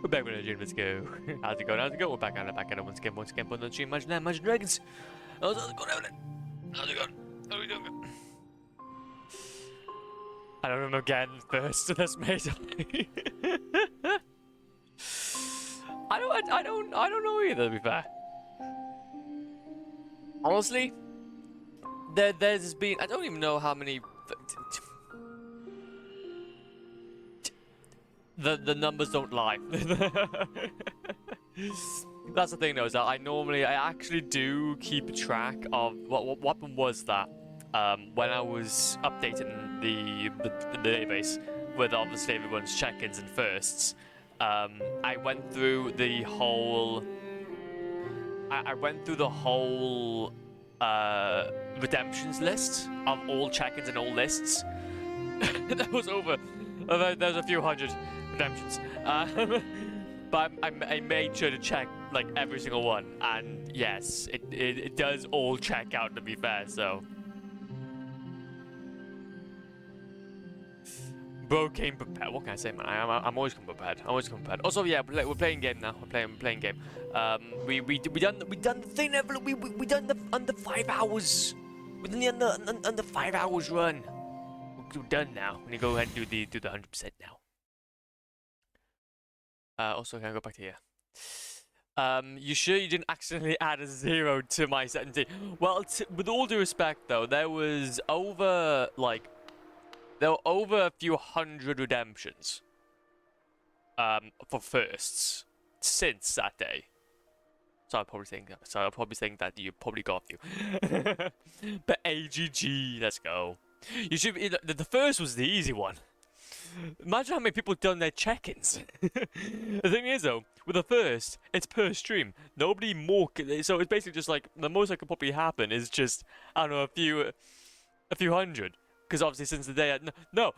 We're back with the stream. Let's go. How's it going? How's it going? We're back at it once again. Put on the stream. Imagine that. Imagine Dragons. How's it going, Evelyn? How's it going? How are we doing? I don't remember getting first to this mate. I don't know either, to be fair. Honestly, there's been, I don't even know how many. The numbers don't lie. That's the thing though, is that I actually do keep track of what happened was that when I was updating the database with obviously everyone's check-ins and firsts, I went through the whole redemptions list of all check-ins and all lists. That was over. There's a few hundred redemptions. But I made sure to check like every single one, and yes, it does all check out, to be fair. So, bro came prepared. What can I say, man? I'm always come prepared. I'm always come prepared. Also, yeah, we're playing game now. We're playing game. We done the thing. We done the under 5 hours. We done the under 5 hours run. We're done now. I'm gonna go ahead and do the 100% now. Also, can I go back to here? You sure you didn't accidentally add a 0 to my setting? Well, with all due respect, though, there were over a few hundred redemptions for firsts since that day. So I'll probably think that you probably got a few. But AGG, let's go. You should be, the first was the easy one. Imagine how many people done their check-ins. The thing is though, with the first, it's per stream. Nobody more, so it's basically just like the most that could probably happen is just, I don't know, a few hundred. Because obviously since the day, no,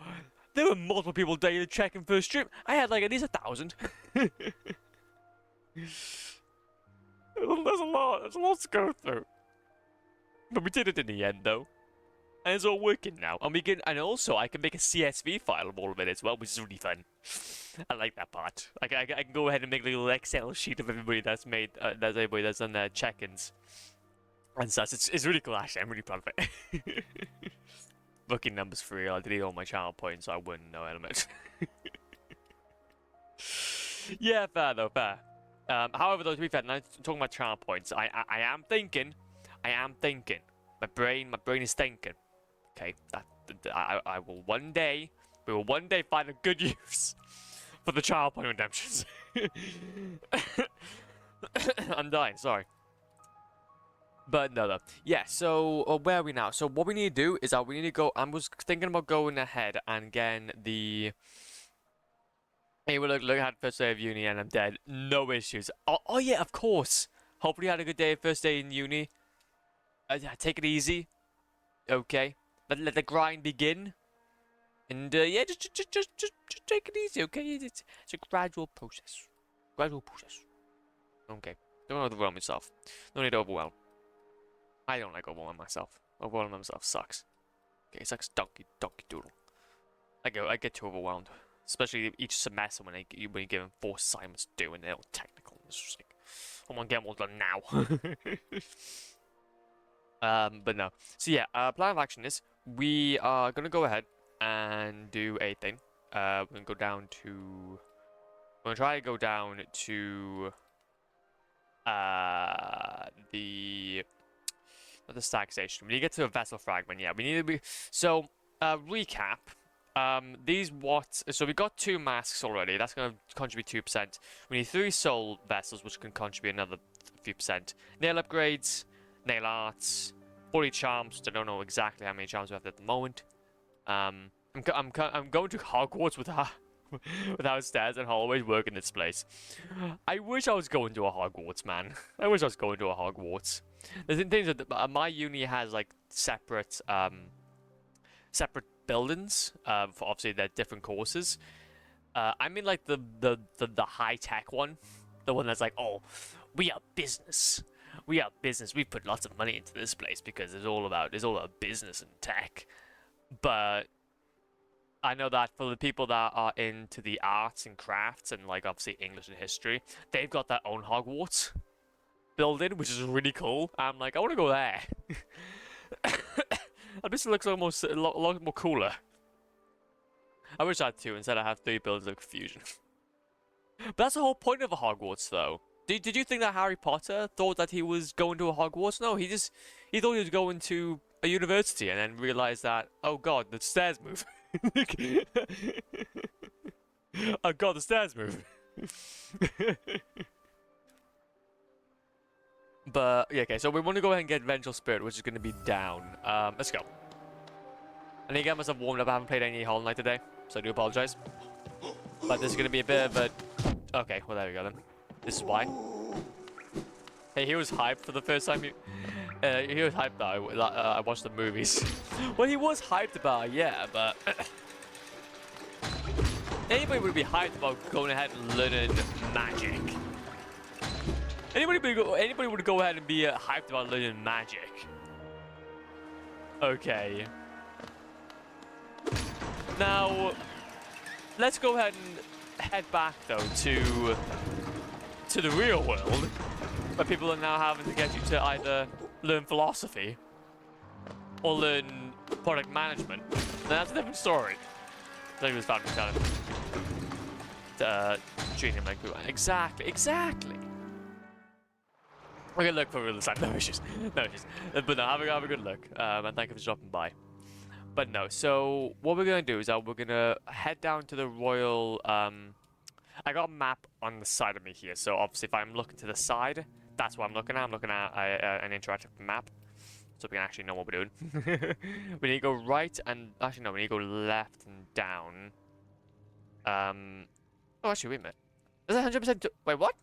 there were multiple people daily checking first stream. I had like at least 1,000. There's a lot to go through. But we did it in the end though. And it's all working now. And also I can make a CSV file of all of it as well, which is really fun. I like that part. I can go ahead and make a little Excel sheet of everybody that's done their check-ins and such. It's really cool actually. I'm really proud of it. Booking numbers for real. I deleted all my channel points, so I wouldn't know element. Yeah, fair though, fair. However, though, to be fair, now talking about channel points, I am thinking. My brain is thinking. Okay, we will one day find a good use for the child point redemptions. I'm dying, sorry. But no. Yeah, so where are we now? So what we need to do is we need to go. I was thinking about going ahead and getting the. Hey, well, look at first day of uni and I'm dead. No issues. Oh yeah, of course. Hopefully you had a good day, first day in uni. Take it easy. Okay. Let the grind begin. And yeah, just take it easy, okay? It's a gradual process. Okay. Don't overwhelm yourself. No need to overwhelm. I don't like overwhelming myself. Overwhelming myself sucks. Okay, it sucks donkey doodle. I get too overwhelmed. Especially each semester when you're given 4 assignments to do and they're all technical. It's just like, I want to get them all done now. But no. So yeah, plan of action is we are gonna go ahead and do a thing. We're gonna go down to. We're gonna try to go down to not the stag station. We need to get to a vessel fragment. Yeah, we need to be. So recap. So we got 2 masks already. That's gonna contribute 2%. We need 3 soul vessels, which can contribute another few percent. Nail upgrades. Nail arts, 40 charms. I don't know exactly how many charms we have at the moment. I'm going to Hogwarts without stairs and hallways work in this place. I wish I was going to a Hogwarts, man. I wish I was going to a Hogwarts. The thing is that my uni has like separate buildings for obviously their different courses. I'm in like the high tech one, the one that's like, oh, we are business. We put lots of money into this place because it's all about business and tech. But I know that for the people that are into the arts and crafts and like obviously English and history, they've got their own Hogwarts building, which is really cool. I'm like, I want to go there. This looks almost a lot more cooler. I wish I had two instead I have three buildings of confusion. But that's the whole point of a Hogwarts, though. Did you think that Harry Potter thought that he was going to a Hogwarts? No, he thought he was going to a university and then realized that, oh god, the stairs move. Oh god, the stairs move. But yeah, okay, so we want to go ahead and get Vengeful Spirit, which is going to be down. Let's go. I need to get myself warmed up. I haven't played any Hollow Knight today, so I do apologize. But this is going to be a bit of a... Okay, well there we go then. This is why. Hey, he was hyped for the first time. He was hyped that I watched the movies. Well, he was hyped about it, yeah, but... Anybody would be hyped about going ahead and learning magic. Anybody would go ahead and be hyped about learning magic. Okay. Now, let's go ahead and head back though to the real world, where people are now having to get you to either learn philosophy or learn product management. Now, that's a different story. I think it was found kind of treating him like exactly. Okay, look for real this time. No issues. But no, have a good look. And thank you for dropping by. But no, so what we're gonna do is we're gonna head down to the royal. I got a map on the side of me here, so obviously if I'm looking to the side, that's what I'm looking at. I'm looking at an interactive map, so we can actually know what we're doing. We need to go right and actually no, we need to go left and down. Oh, actually, wait a minute. Is it 100%? Wait, what?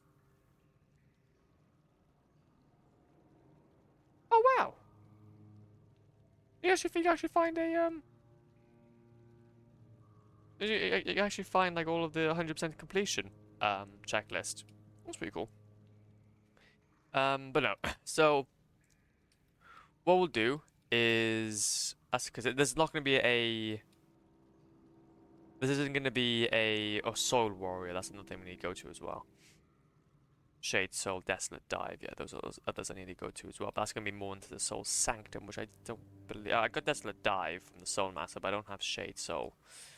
Oh wow! You actually find a You actually find like all of the 100% completion checklist. That's pretty cool. But no. So what we'll do is because there's not going to be a. This isn't going to be a Soul Warrior. That's another thing we need to go to as well. Shade Soul, Desolate Dive. Yeah, those are others I need to go to as well. But that's going to be more into the Soul Sanctum, which I don't believe. I got Desolate Dive from the Soul Master, but I don't have Shade Soul.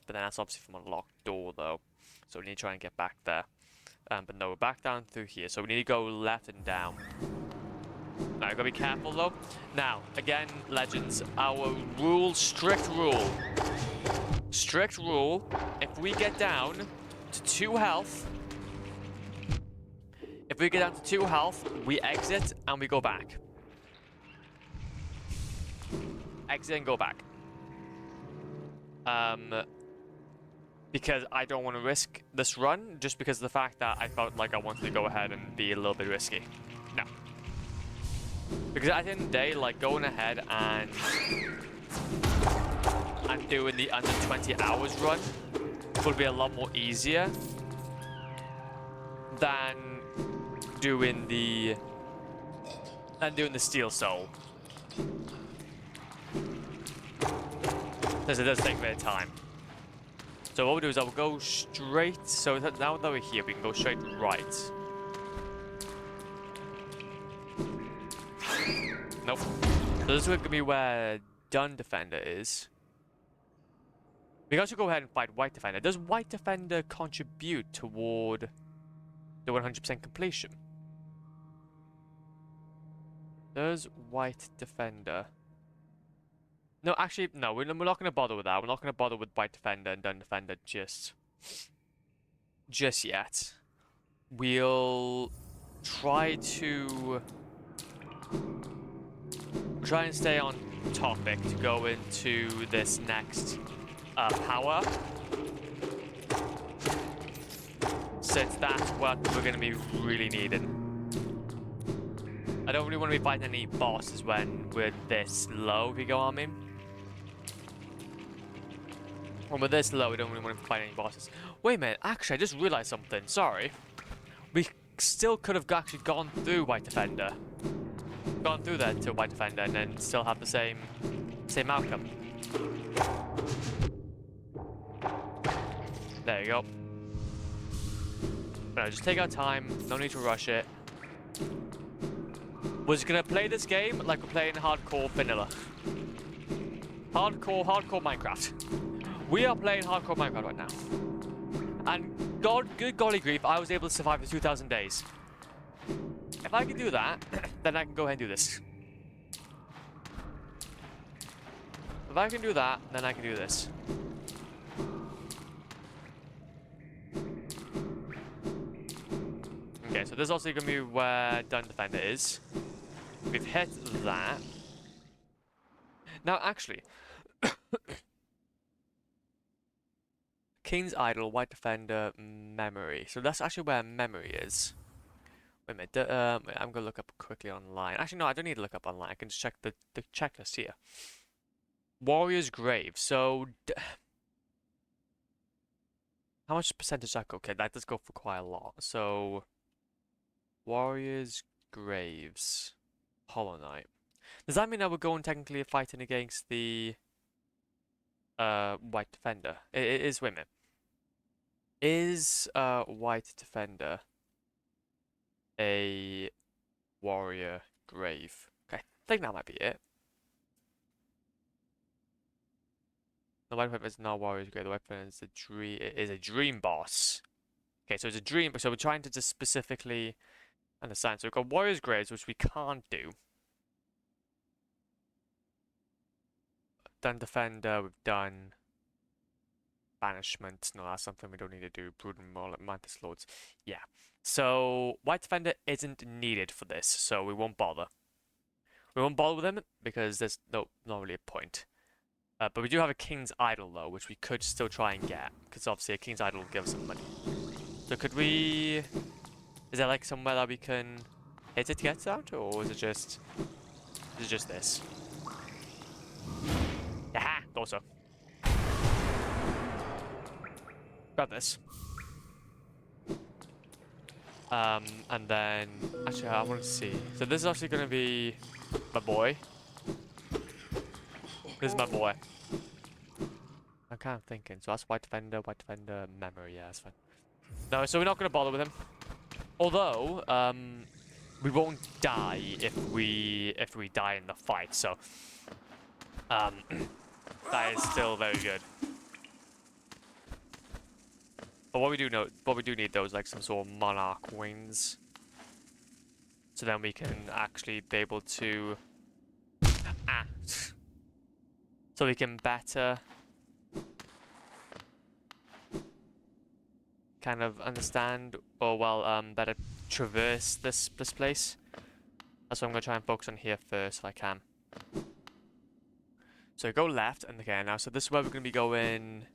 But then that's obviously from a locked door, though. So we need to try and get back there. But no, we're back down through here. So we need to go left and down. Now, you've got to be careful, though. Now, again, Legends, our rule, strict rule. Strict rule, if we get down to 2 health... If we get down to 2 health, we exit and we go back. Exit and go back. Because I don't want to risk this run, just because of the fact that I felt like I wanted to go ahead and be a little bit risky. No. Because at the end of the day, like going ahead and doing the under 20 hours run would be a lot more easier than doing the Steel Soul. Because it does take a bit of time. So what we'll do is I'll go straight. So now that we're here, we can go straight right. Nope. So this is going to be where Dun Defender is. We can also go ahead and fight White Defender. Does White Defender contribute toward the 100% completion? Does White Defender... No, actually, no, we're not going to bother with that. We're not going to bother with White Defender and Dun Defender just yet. We'll try and stay on topic to go into this next power. Since that's what we're going to be really needing. I don't really want to be fighting any bosses when we're this low, if you go on me. When we're this low, we don't really want to fight any bosses. Wait a minute, actually, I just realized something. Sorry. We still could have actually gone through White Defender. Gone through there to White Defender and then still have the same outcome. There you go. No, just take our time. No need to rush it. We're just gonna play this game like we're playing hardcore vanilla. Hardcore Minecraft. We are playing hardcore Minecraft right now. And good golly grief, I was able to survive the 2,000 days. If I can do that, then I can go ahead and do this. If I can do that, then I can do this. Okay, so this is also going to be where Dun Defender is. We've hit that. Now, actually, King's Idol, White Defender, Memory. So that's actually where Memory is. Wait a minute. I'm going to look up quickly online. Actually, no, I don't need to look up online. I can just check the checklist here. Warrior's Grave. So, how much percentage that go? Okay, that does go for quite a lot. So, Warrior's Graves. Hollow Knight. Does that mean that we're going technically fighting against the White Defender? It is, wait a minute. Is White Defender a warrior grave? Okay, I think that might be it. The White Defender is not warrior's grave. The White Defender is a dream boss. Okay, so it's a dream. So we're trying to just specifically understand. So we've got warrior's graves, which we can't do. Done Defender. We've done Banishment. No, that's something we don't need to do. Prudent Mantis Lords. Yeah. So White Defender isn't needed for this, so we won't bother. We won't bother with him because there's not really a point. But we do have a King's Idol though, which we could still try and get, because obviously a King's Idol will give us some money. So could we? Is there like somewhere that we can hit it to get out, or is it just this? Aha! Thought so. Grab this. And then actually I want to see. So this is actually going to be my boy. This is my boy. I'm kind of thinking. So that's White Defender, Memory. Yeah, that's fine. No, so we're not going to bother with him. Although, we won't die if we die in the fight. So, that is still very good. But what we do need though is like some sort of monarch wings. So then we can actually be able to so we can better kind of understand or better traverse this place. That's what I'm gonna try and focus on here first if I can. So go left and again now. So this is where we're gonna be going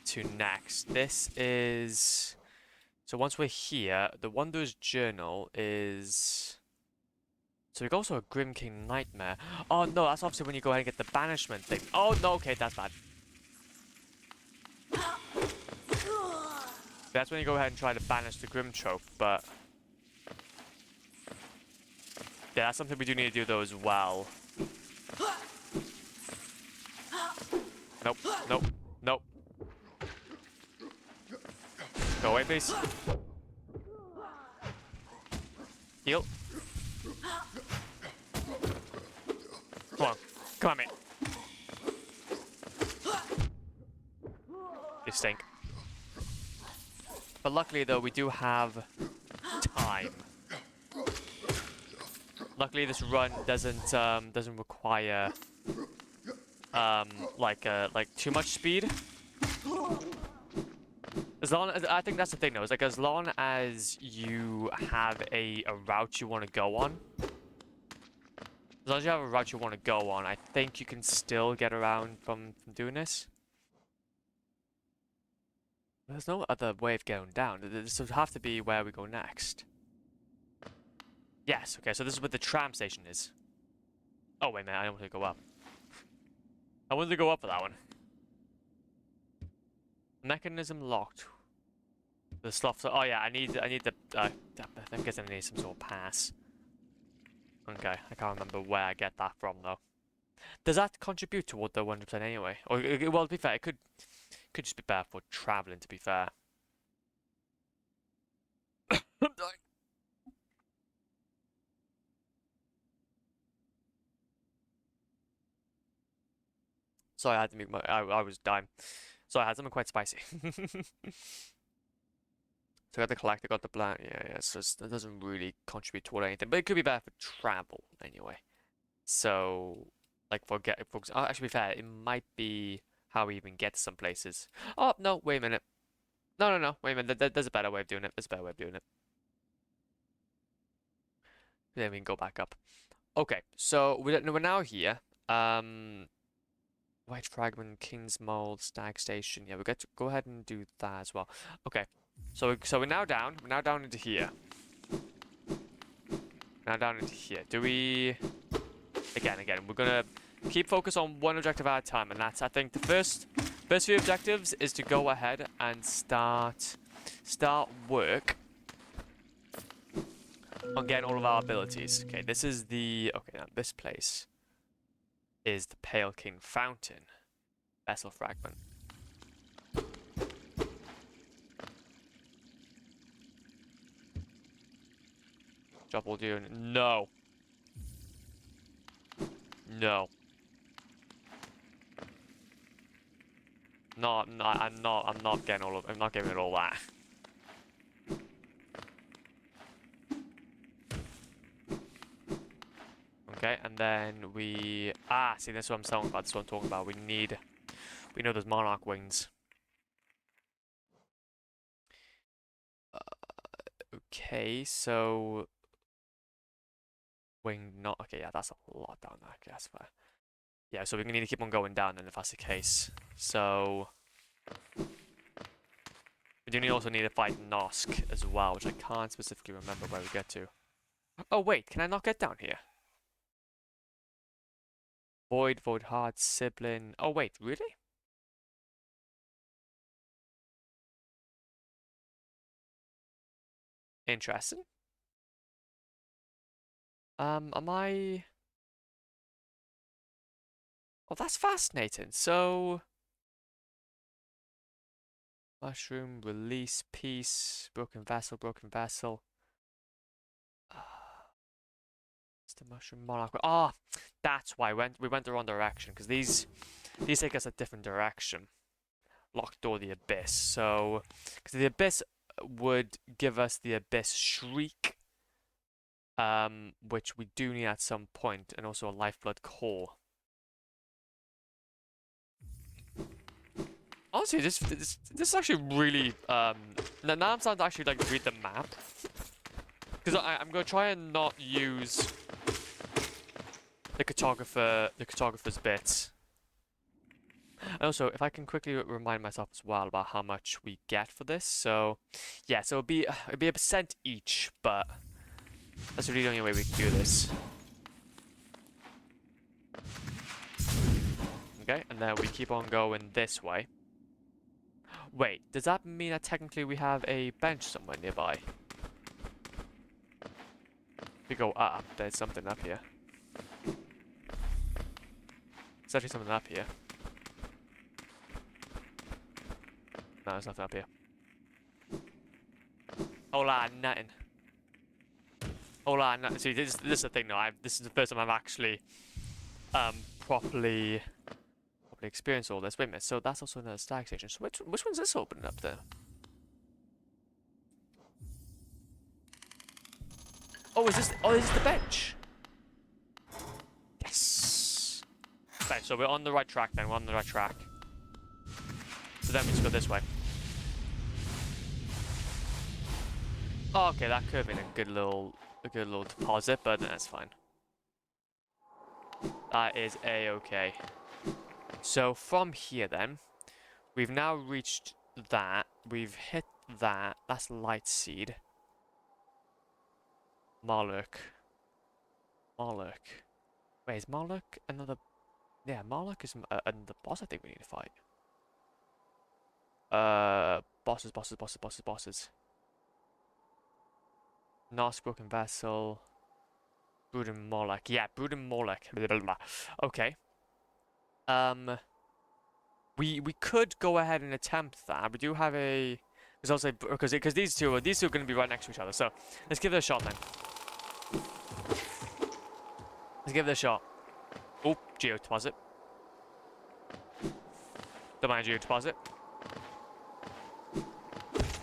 to next. This is so once we're here, the Wanderer's Journal is. So we've also a Grim King Nightmare. Oh no, that's obviously when you go ahead and get the banishment thing. Oh no, okay, that's bad. That's when you go ahead and try to banish the Grim trope, but yeah, that's something we do need to do though as well. Nope, nope, nope. Go away, please. Heal. Come on. Come on, mate. You stink. But luckily, though, we do have time. Luckily, this run doesn't require like too much speed. As long as I think that's the thing though, is like as long as you have a route you want to go on. As long as you have a route you want to go on, I think you can still get around from doing this. There's no other way of going down. This would have to be where we go next. Yes, okay, so this is where the tram station is. Oh, wait a minute, I don't want to go up. I wanted to go up for that one. Mechanism locked. The sloth. Oh yeah, I need the. I'm guessing I need some sort of pass. Okay, I can't remember where I get that from though. Does that contribute toward the 100% anyway? Or well, to be fair, it could. Could just be bad for traveling, to be fair. I'm dying. Sorry, I had to make my. I was dying. Sorry, I had something quite spicy. So I got the collect, I got the black. Yeah, so that doesn't really contribute toward anything, but it could be bad for travel anyway. So, like actually, be fair, it might be how we even get to some places. Oh no, wait a minute. No, wait a minute. There's a better way of doing it. There's a better way of doing it. Then we can go back up. Okay, so we're now here. White Fragment, King's Mold, Stag Station. Yeah, we got to go ahead and do that as well. Okay, so we're now down. We're now down into here. Now down into here. Do we? Again, we're gonna keep focus on one objective at a time, and that's, I think, the first few objectives is to go ahead and start work on getting all of our abilities. Okay, this is the now this place is the Pale King Fountain. Vessel fragment. Drop all dune. No. No. No, I'm not getting all of. I'm not giving it all that. Okay, and then we see, that's what I'm talking about. That's what I'm talking about. We know those monarch wings. Okay, so wing not okay. Yeah, that's a lot down there, I guess. But yeah, so we're gonna need to keep on going down then if that's the case. So we do also need to fight Nosk as well, which I can't specifically remember where we get to. Oh wait, can I not get down here? Void Heart, Sibling. Oh wait, really? Interesting. Am I? Oh, that's fascinating. So, Mushroom, Release, Peace, Broken Vessel, Broken Vessel. It's the Mushroom Monarch. Ah, that's why we went the wrong direction, because these take us a different direction. Locked Door, the Abyss. So, because the Abyss would give us the Abyss Shriek, which we do need at some point, and also a Lifeblood Core. Honestly, this is actually really now I'm starting to actually like read the map, because I'm gonna try and not use the cartographer's bits. And also, if I can quickly remind myself as well about how much we get for this. So, yeah, so it'd be a percent each, but that's really the only way we can do this. Okay, and then we keep on going this way. Wait, does that mean that technically we have a bench somewhere nearby? If we go up, there's something up here. There's actually something up here. No, there's nothing up here. Hola, nothing. Hola, nothing. See, this is the thing though. This is the first time I've actually properly experienced all this. Wait a minute, so that's also another stag station. So which one's this opening up there? Oh, is this the bench? Yes. Okay, so we're on the right track then. We're on the right track. So then we just go this way. Oh, okay, that could have been a good little deposit, but that's fine. That is a-okay. So from here then, we've now reached that. We've hit that. That's Light Seed. Moloch. Wait, is Moloch another? Yeah, Moloch is another boss I think we need to fight. Bosses. Nosk, Broken Vessel. Brooding Moloch. Yeah, Brooding Moloch. Blah, blah, blah. Okay. We could go ahead and attempt that. We do have a because also because these two are going to be right next to each other. So let's give it a shot then. Let's give it a shot. Oh, geo deposit. Don't mind geo deposit.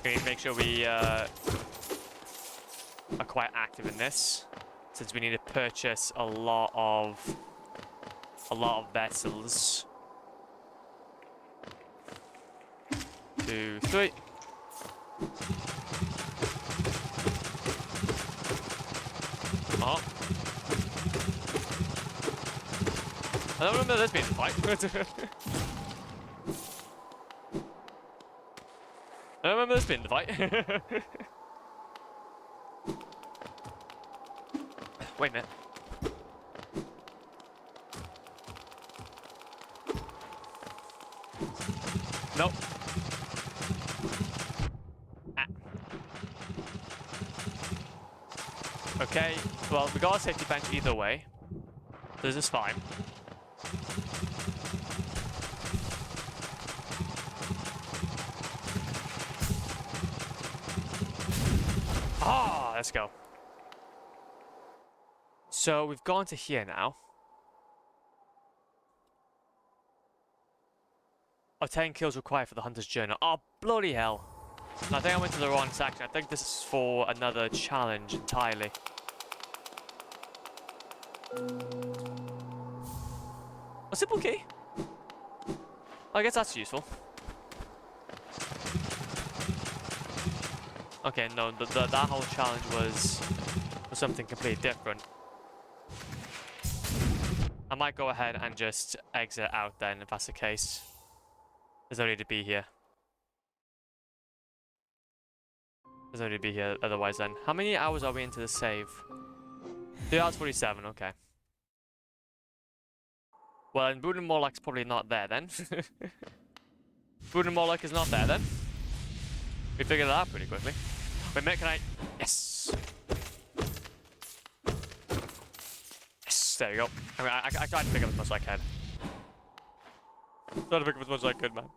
Okay, make sure we are quite active in this, since we need to purchase a lot of vessels. 2, 3. Oh. I don't remember this being a fight. I don't remember this being the fight. Wait a minute. Nope. Ah. Okay, well, we got a safety bench either way. This is fine. Ah, let's go. So we've gone to here now. Oh, 10 kills required for the Hunter's Journal. Oh, bloody hell. I think I went to the wrong section. I think this is for another challenge entirely. A simple key? I guess that's useful. Okay, no, that whole challenge was something completely different. I might go ahead and just exit out then, if that's the case. There's no need to be here. There's no need to be here otherwise then. How many hours are we into the save? 2 hours 47, okay. Well, and Buddha Morloc's probably not there then. Buddha Morlock is not there then. We figured that out pretty quickly. Wait a minute, can I... Yes! Yes, there you go. I mean, I tried to pick up as much as I can. Tried to pick up as much as I could, man.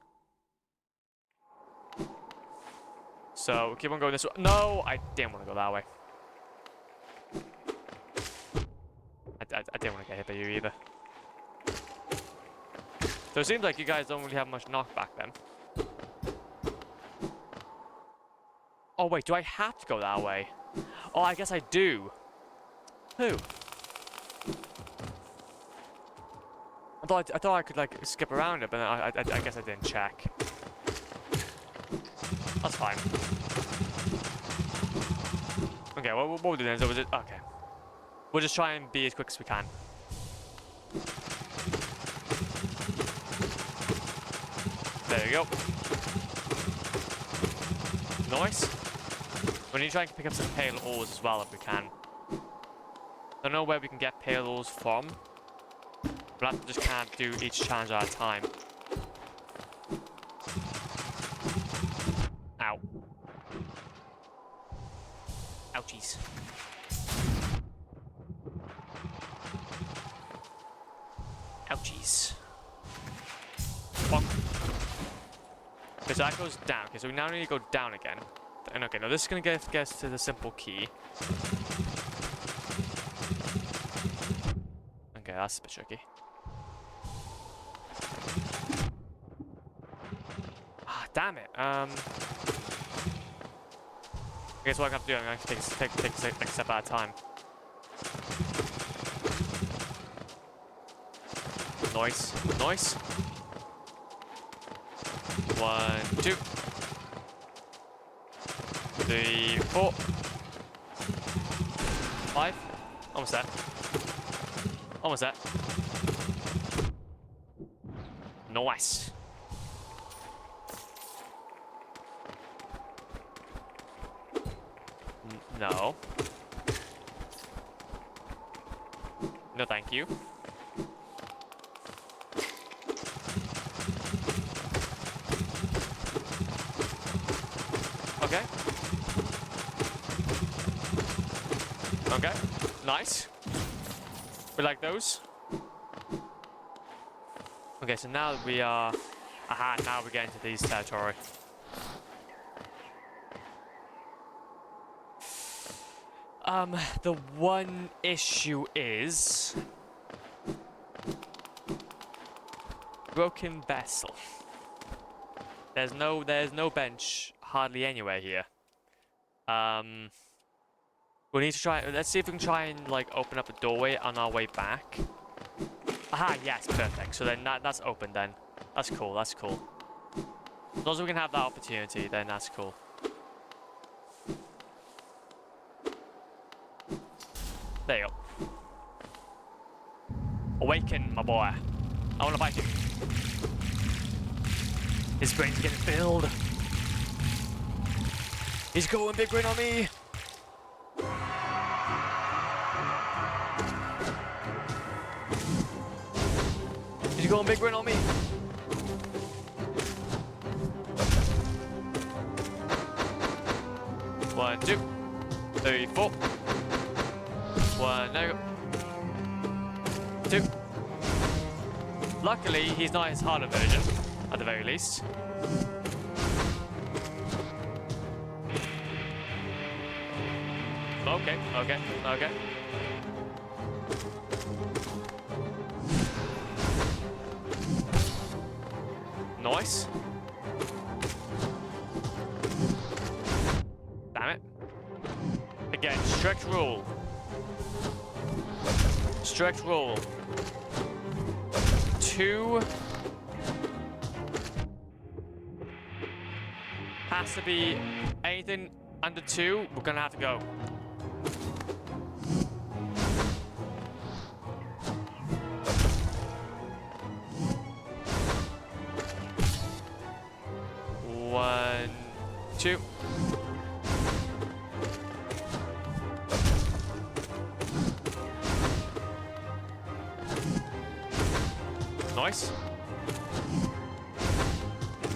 So, keep on going this way. No, I didn't want to go that way. I didn't want to get hit by you either. So it seems like you guys don't really have much knockback then. Oh wait, do I have to go that way? Oh, I guess I do. Who? I thought I could like skip around it, but I guess I didn't check. That's fine. Okay, well, what we'll do then is okay. We'll just try and be as quick as we can. There you go. Nice. We need to try and pick up some pale ores as well if we can. Don't know where we can get pale ores from. But I just can't do each challenge at a time. Ow. Ouchies. Ouchies. Bonk. Okay, so that goes down. Okay, so we now need to go down again. And okay, now this is going to get us to the simple key. Okay, that's a bit tricky. Ah, damn it. I guess what I'm going to have to do, I'm going to take a step at a time. Nice. Nice. 1, 2, 3, 4, 5. Almost there. Almost there. Nice. No. No, thank you. Okay. Okay. Nice. We like those. Okay, so now that we are Aha, now we get into these territory. The one issue is broken vessel. There's no bench hardly anywhere here. We need to try. Let's see if we can try and like open up a doorway on our way back. Aha, yes, perfect. So then that's open then. That's cool. That's cool. As long as we can have that opportunity, then that's cool. There you go. Awaken, my boy. I want to fight you. His brain's getting filled. He's going big brain on me. He's going big brain on me. One, two, three, four. One, there you go. Two. Luckily, he's not his harder version, at the very least. Okay, okay, okay. Nice. Damn it. Again, strict rule. Strict rule. 2 has to be anything under 2, we're gonna have to go. One, two. Nice.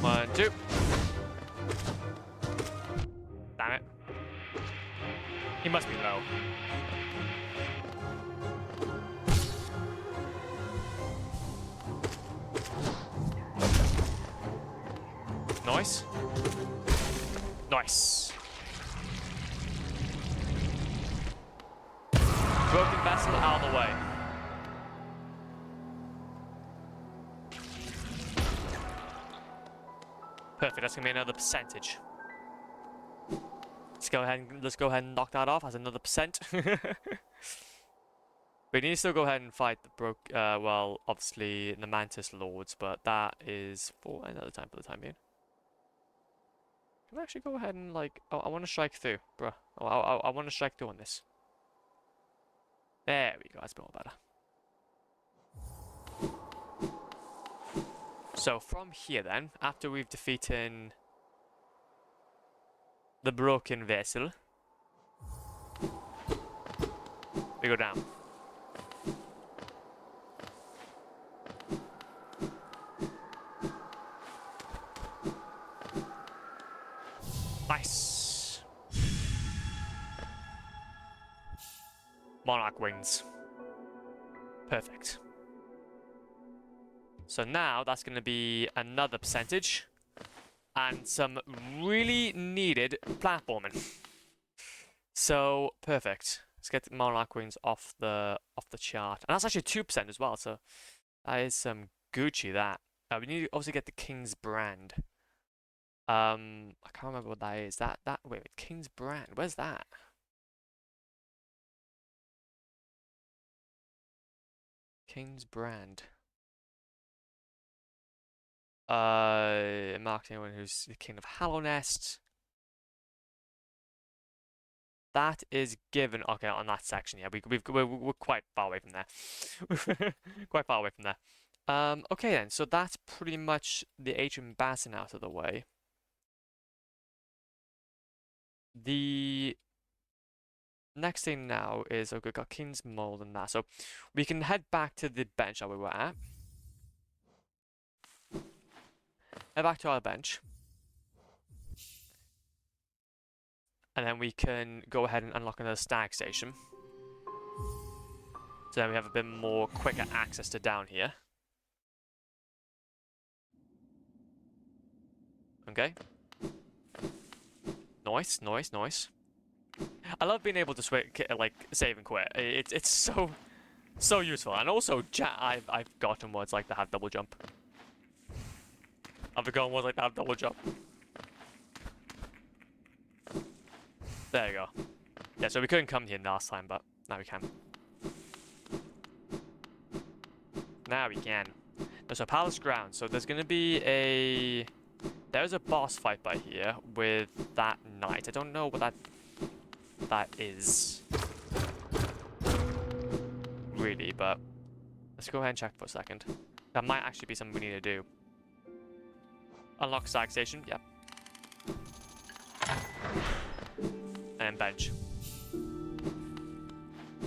1, 2. Damn it. He must be low. Nice. Nice. Broken vessel out of the way. Perfect, that's gonna be another percentage. Let's go ahead and knock that off as another percent. We need to still go ahead and fight the well, obviously the Mantis Lords, but that is for another time for the time being. Can I actually go ahead and like, oh, I want to strike through, bruh. Oh, I want to strike through on this. There we go, that's a bit more better. So from here then, after we've defeated the broken vessel, we go down. Nice. Monarch wings. Perfect. So now that's going to be another percentage and some really needed platforming. So perfect. Let's get the Monarch wings off the chart, and that's actually 2% as well. So that is some Gucci. That we need to also get the King's brand. I can't remember what that is. Wait, King's brand. Where's that? King's brand. Mark anyone who's the King of Hallownest. That is given. Okay, on that section, yeah, we're quite far away from there. Quite far away from there. Okay then. So that's pretty much the Atrium Basin out of the way. The next thing now is, okay, we've got King's Mold and that. So we can head back to the bench that we were at. Head back to our bench. And then we can go ahead and unlock another stag station. So then we have a bit more quicker access to down here. Okay. Nice, nice, nice. I love being able to like save and quit. It's so useful, and also I've gotten words like to have double jump. I've forgotten words like to have double jump. There you go. Yeah, so we couldn't come here last time, but now we can. Now we can. There's a palace ground, so there's gonna be there's a boss fight by here with that knight. I don't know what that is. Really, but let's go ahead and check for a second. That might actually be something we need to do. Unlock stag station, yep. And bench.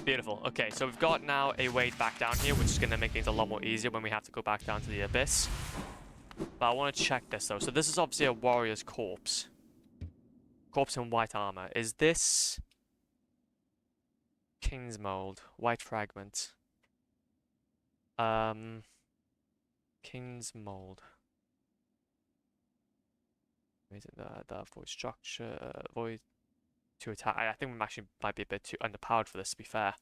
Beautiful. Okay, so we've got now a way back down here, which is going to make things a lot more easier when we have to go back down to the abyss. But I want to check this, though. So this is obviously a warrior's corpse. Corpse in white armor. Is this... King's Mold. White fragment. King's Mold. Is it the void structure? Void... to attack. I think we actually might be a bit too underpowered for this, to be fair.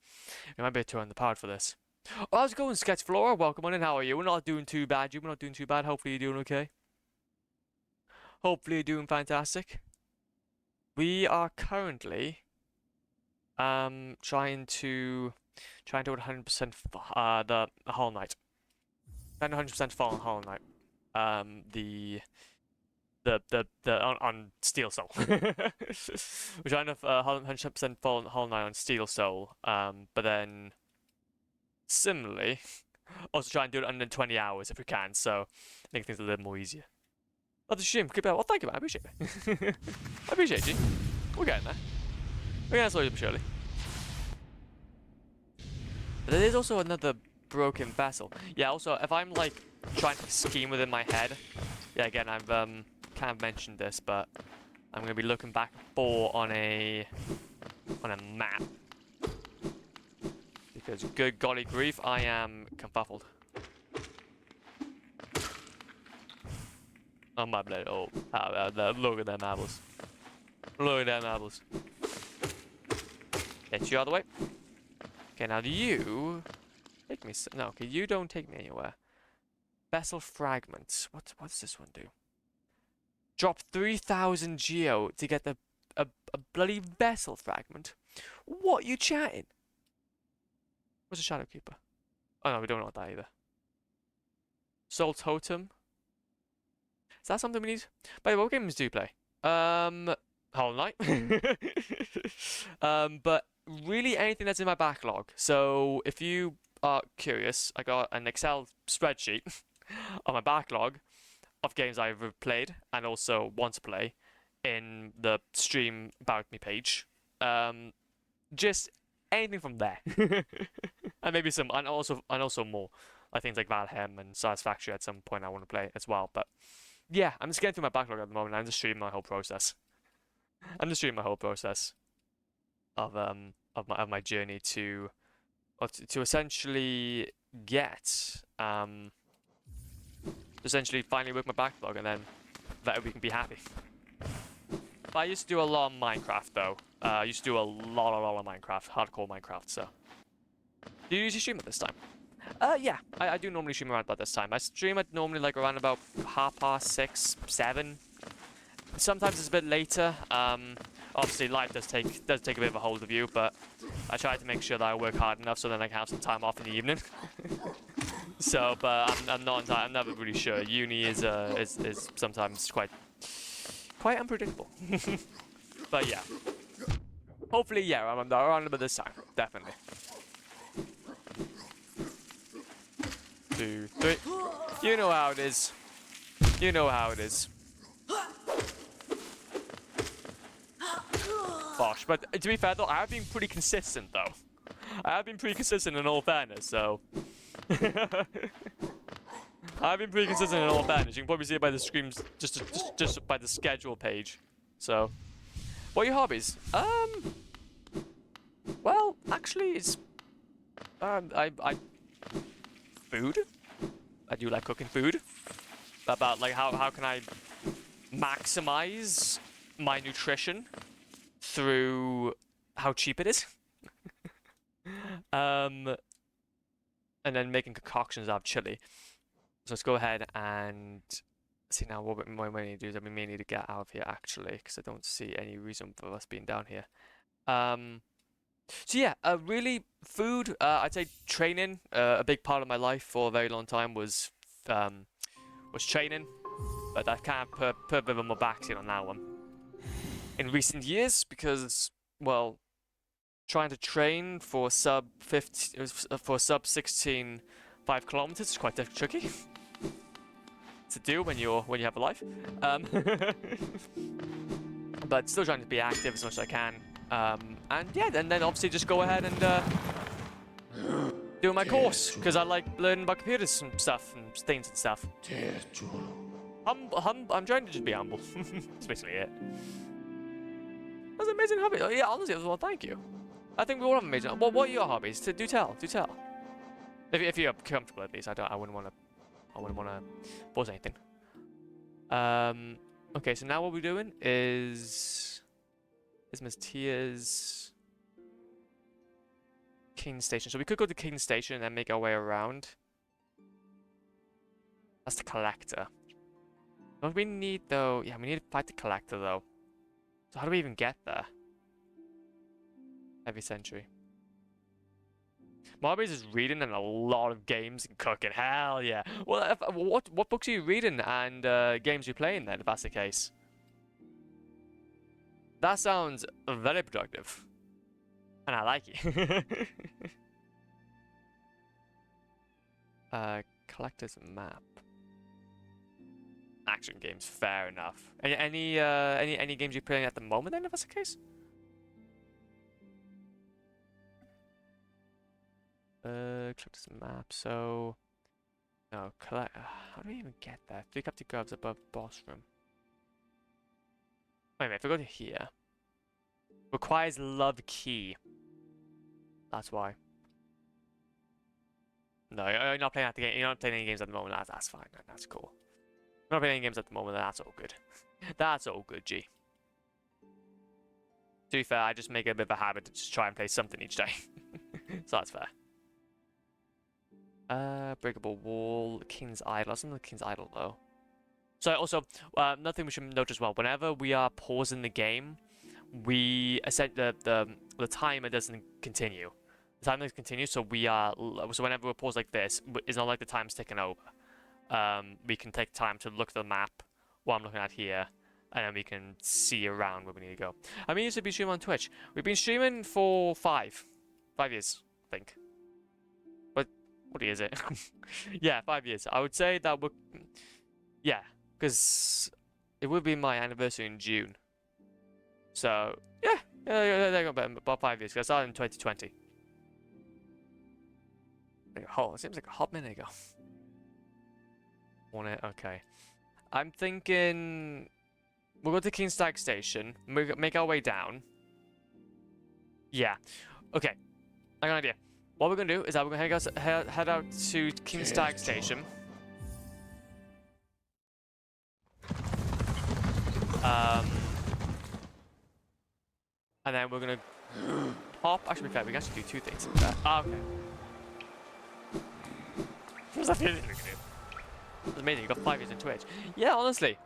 We might be too underpowered for this. Oh, how's it going, Sketch Flora? Welcome on in. How are you? We're not doing too bad. We're not doing too bad. Hopefully you're doing okay. Hopefully you're doing fantastic. We are currently trying to 100% the Hollow Knight. 100% fallen Hollow Knight. On Steel Soul. We're trying to 100% fallen Hollow Knight on Steel Soul, but then similarly also try and do it under 20 hours if we can, so make things a little more easier. Love the stream, keep it up. Well, thank you, man. I appreciate it. I appreciate you. We're getting there. We're getting slowly but surely. But there is also another broken vessel. Yeah, also if I'm like trying to scheme within my head, yeah, again I've kind of mentioned this, but I'm gonna be looking back on a map because good golly grief, I am confuffled. Oh my blood! Oh, look at them marbles! Look at them marbles! Get you out of the way. Okay, now you take me. No, okay, you don't take me anywhere. Vessel fragments. What does this one do? Drop 3,000 geo to get a bloody vessel fragment. What you chatting? What's a Shadow Keeper? Oh no, we don't want that either. Soul Totem. Is that something we need? By the way, what games do you play? Hollow Knight. But really anything that's in my backlog. So if you are curious, I got an Excel spreadsheet of my backlog of games I've played and also want to play in the stream about me page. Just anything from there, and maybe some, and also more, like things like Valheim and Satisfactory at some point I want to play as well. But yeah, I'm just getting through my backlog at the moment. I'm just streaming my whole process. I'm just streaming my whole process of my journey to essentially get essentially finally work my backlog, and then that we can be happy. But I used to do a lot of Minecraft though. I used to do a lot of Minecraft, hardcore Minecraft. So, do you usually stream at this time? Yeah, I do normally stream around about this time. I stream at normally like around about 6:30, 7. Sometimes it's a bit later. Obviously life does take a bit of a hold of you, but I try to make sure that I work hard enough so then I can have some time off in the evening. So, but I'm never really sure. Uni is sometimes quite unpredictable. But yeah, hopefully yeah, I'm around about this time, definitely. 2, 3. You know how it is. You know how it is. Bosh. But to be fair though, I have been pretty consistent though. I have been pretty consistent in all fairness, so. I've been pretty consistent in all fairness. You can probably see it by the screams, just by the schedule page. So, what are your hobbies? Well, actually, it's food. I do like cooking food. About like how can I maximize my nutrition through how cheap it is. And then making concoctions out of chili. So let's go ahead and see now what we may need to do is that we may need to get out of here actually, because I don't see any reason for us being down here. So yeah, really food. I'd say training. A big part of my life for a very long time was training, but I've kind of put a bit of a backseat on that one in recent years because, well, trying to train for sub 16 5 kilometers is quite tricky to do when you have a life. But still trying to be active as much as I can. And yeah, and then obviously just go ahead and do my course because I like learning about computers and stuff and things and stuff. I'm trying to just be humble. That's basically it. That's an amazing hobby. Oh, yeah, honestly, well, thank you. I think we all have amazing. What are your hobbies? Do tell. If you're comfortable at least. I wouldn't want to pause anything. Okay, so now what we're doing is Tia's King Station. So we could go to King Station and then make our way around. That's the collector. What we need though? Yeah, we need to fight the collector though. So how do we even get there? Every century. My hobbies is reading and a lot of games and cooking. Hell yeah. Well, what books are you reading and games you playing then, if that's the case? That sounds very productive. And I like it. Collector's map. Action games, fair enough. Any games you're playing at the moment then, if that's the case? Collector's map, so... No, how do we even get there? Pick up the gloves above boss room. Wait a minute, if we go to here... Requires love key. That's why. No, you're not playing at the game. You're not playing any games at the moment. That's fine. That's cool. You're not playing any games at the moment. That's all good. That's all good, G. To be fair, I just make it a bit of a habit to just try and play something each day. So that's fair. Breakable wall, King's Idol. That's not the King's Idol though. So also, nothing we should note as well. Whenever we are pausing the game, we the timer doesn't continue. The timer doesn't continue, so whenever we pause like this, it's not like the time's ticking over. We can take time to look at the map while I'm looking at here, and then we can see around where we need to go. I mean, used to be streaming on Twitch. We've been streaming for 5 years, I think. But what is it? Yeah, 5 years. I would say that yeah, because it would be my anniversary in June. So yeah, there you go. About 5 years. I started in 2020. Oh, it seems like a hot minute ago. On it, okay. I'm thinking we'll go to Kingstag Station. Make our way down. Yeah. Okay. I got an idea. What we're gonna do is that we're gonna head out to Kingstag Station. And then we're gonna hop. Actually, fair, we can actually do 2 things. Okay. What's that feeling we can do? That's amazing. You got 5 years in Twitch. Yeah, honestly,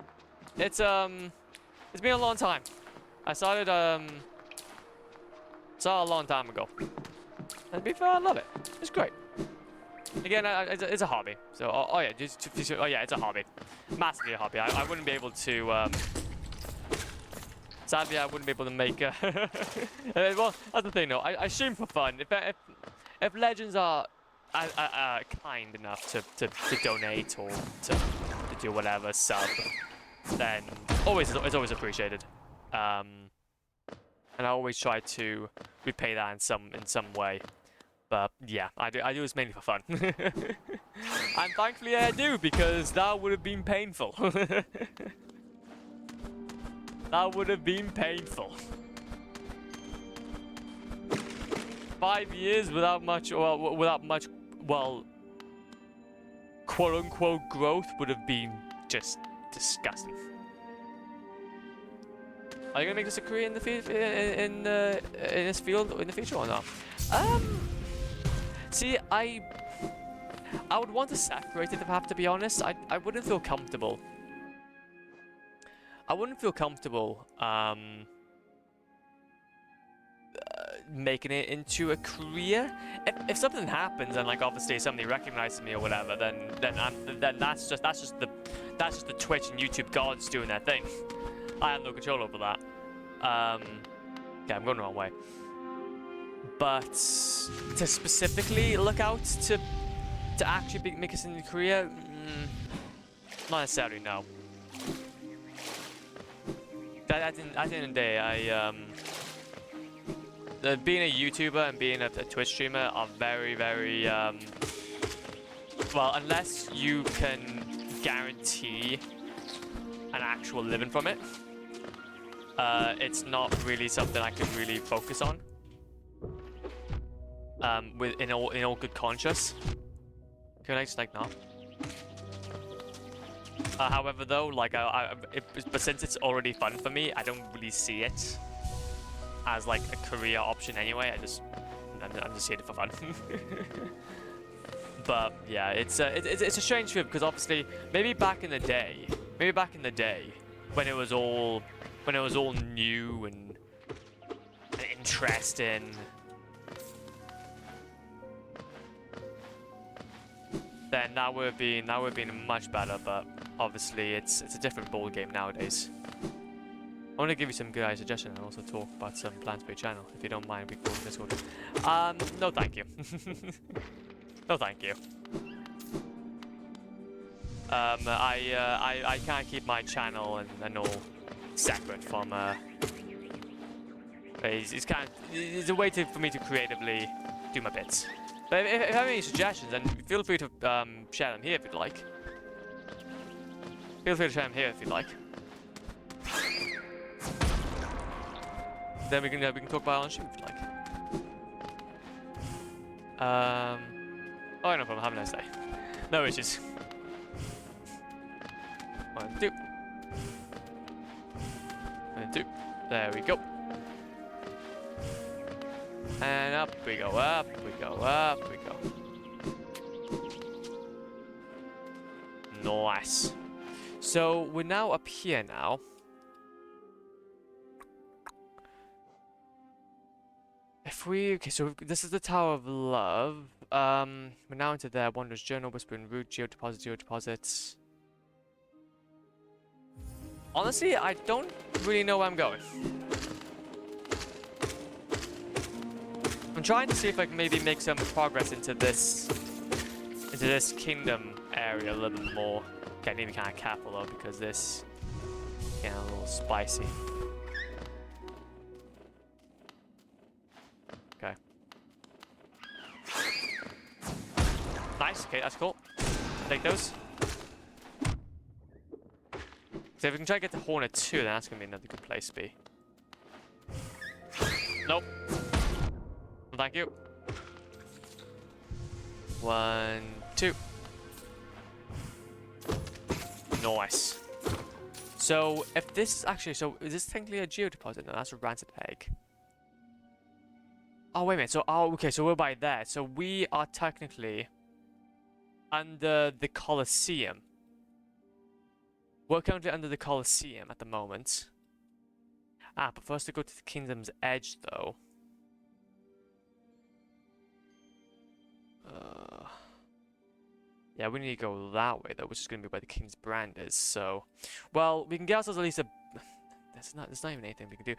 it's been a long time. I started a long time ago. And to be fair, I love it. It's great. Again, it's a hobby. So, yeah, it's a hobby. Massively a hobby. I wouldn't be able to. Sadly, I wouldn't be able to make. Well, that's the thing, though. I stream for fun. If legends are kind enough to donate or to do whatever sub, then it's always appreciated. And I always try to repay that in some way. But yeah, I do this mainly for fun. And thankfully I do, because that would have been painful. That would have been painful. 5 years without much, well, quote-unquote growth would have been just disgusting. Are you gonna make this a career in the in this field in the future or not? See, I would want to separate it if I have to be honest. I wouldn't feel comfortable. I wouldn't feel comfortable making it into a career. If something happens and like obviously somebody recognizes me or whatever, then that's just the Twitch and YouTube gods doing their thing. I have no control over that. Yeah, I'm going the wrong way. But to specifically look out to actually make us in the career, not necessarily. No. At the end of the day, being a YouTuber and being a Twitch streamer are very, very well, unless you can guarantee an actual living from it. It's not really something I can really focus on. In all good conscience. Can I just like not? However, though, like but since it's already fun for me, I don't really see it as like a career option anyway. I'm just here for fun. But yeah, it's a strange trip because obviously maybe back in the day when it was all new and interesting, then that would have been much better. But obviously it's a different ball game nowadays. I want to give you some good suggestions and also talk about some plans for your channel. If you don't mind, we can go to Discord. No thank you. No thank you. I can't keep my channel and all separate from it's a way for me to creatively do my bits. But if you have any suggestions, then feel free to share them here if you'd like. Feel free to share them here if you'd like. Then we can talk about it on stream if you like. Oh, no problem. Have a nice day. No issues. 1, 2. 1, 2. There we go. And up we go. Up we go. Up we go. Nice. So we're now up here now. Okay, so this is the Tower of Love. We're now into there. Wanderer's Journal, Whispering Root, Geodeposits. Honestly, I don't really know where I'm going. I'm trying to see if I can maybe make some progress into this kingdom area a little bit more. Okay, I need to be kind of careful though because this is getting a little spicy. Okay. Nice. Okay, that's cool. Take those. So if we can try to get the Hornet too, then that's gonna be another good place to be. Nope. Well, thank you. 1, 2. Nice. So if this actually, so is this technically a geodeposit? No, that's a rancid egg. Oh wait a minute. So okay. So we're by there. So we are technically under the Colosseum. We're currently under the Colosseum at the moment. But for us to go to the Kingdom's Edge, though. Yeah, we need to go that way, though, which is going to be where the King's Brand is. So, well, we can get ourselves at least a. There's not even anything we can do.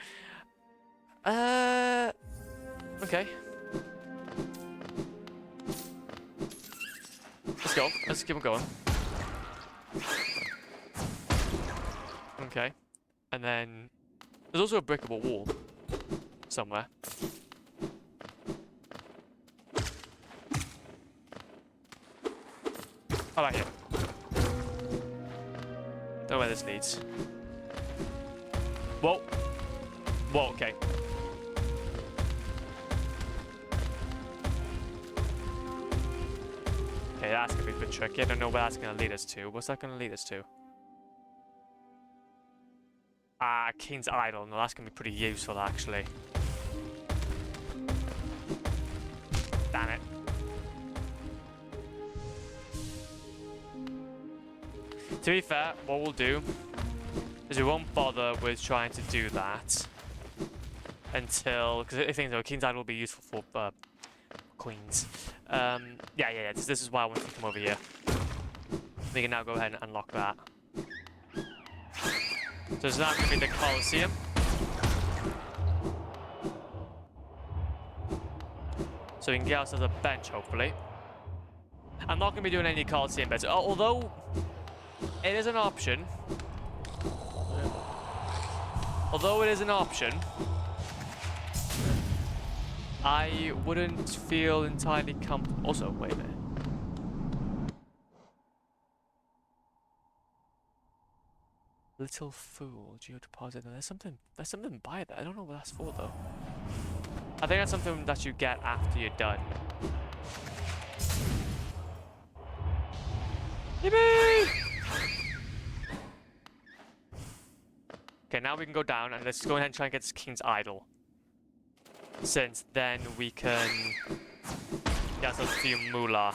Okay. Let's go. Let's keep on going. Okay. And then there's also a breakable wall somewhere. Oh, right here. Don't know where this leads. Whoa. Whoa, okay. Okay, that's gonna be a bit tricky. I don't know where that's gonna lead us to. What's that gonna lead us to? King's Idol. No, that's going to be pretty useful, actually. Damn it. To be fair, what we'll do is we won't bother with trying to do that until... Because I think though, King's Idol will be useful for queens. Yeah. This is why I want to come over here. We can now go ahead and unlock that. So it's now going to be the Colosseum. So we can get ourselves a bench, hopefully. I'm not going to be doing any Colosseum beds, although it is an option. Although it is an option, I wouldn't feel entirely comfortable. Also, wait a minute. Little Fool, Geodeposit. There's something by that. I don't know what that's for though. I think that's something that you get after you're done. Yippee! Okay, now we can go down and let's go ahead and try and get this King's Idol. Since then we can get ourselves a few moolah.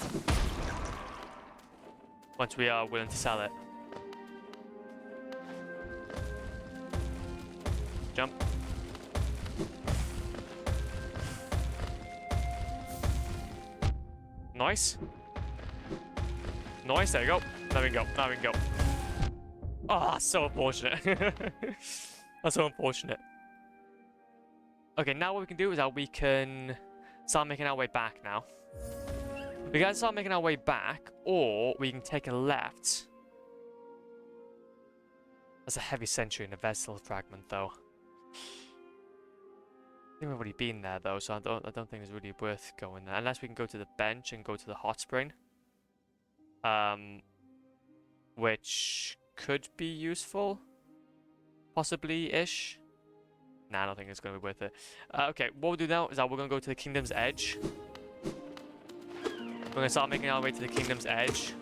Once we are willing to sell it. Jump. Nice. Nice, there you go. Now we can go. Oh, that's so unfortunate. That's so unfortunate. Okay, now what we can do is that we can start making our way back now. We can start making our way back, or we can take a left. That's a heavy sentry and a vessel fragment, though. I think we've already been there though, so I don't think it's really worth going there. Unless we can go to the bench and go to the hot spring. Which could be useful. Possibly-ish. Nah, I don't think it's going to be worth it. Okay, what we'll do now is that we're going to go to the Kingdom's Edge. We're going to start making our way to the Kingdom's Edge.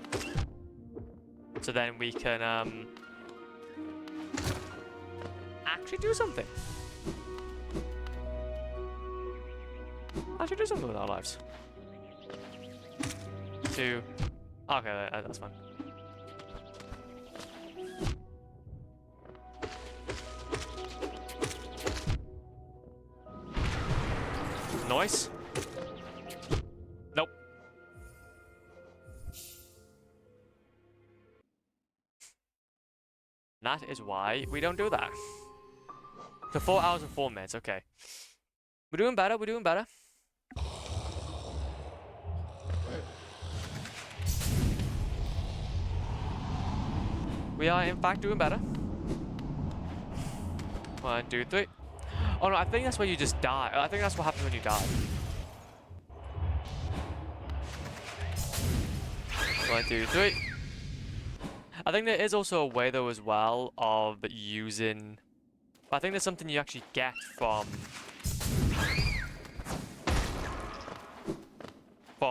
So then we can actually do something. Actually do something with our lives. Okay, that's fine. Nice. Nope. That is why we don't do that. So 4 hours and 4 minutes, okay. We're doing better, we're doing better. We are in fact doing better. 1, 2, 3. Oh no, I think that's where you just die. I think that's what happens when you die. 1, 2, 3. I think there is also a way though as well of using... I think there's something you actually get from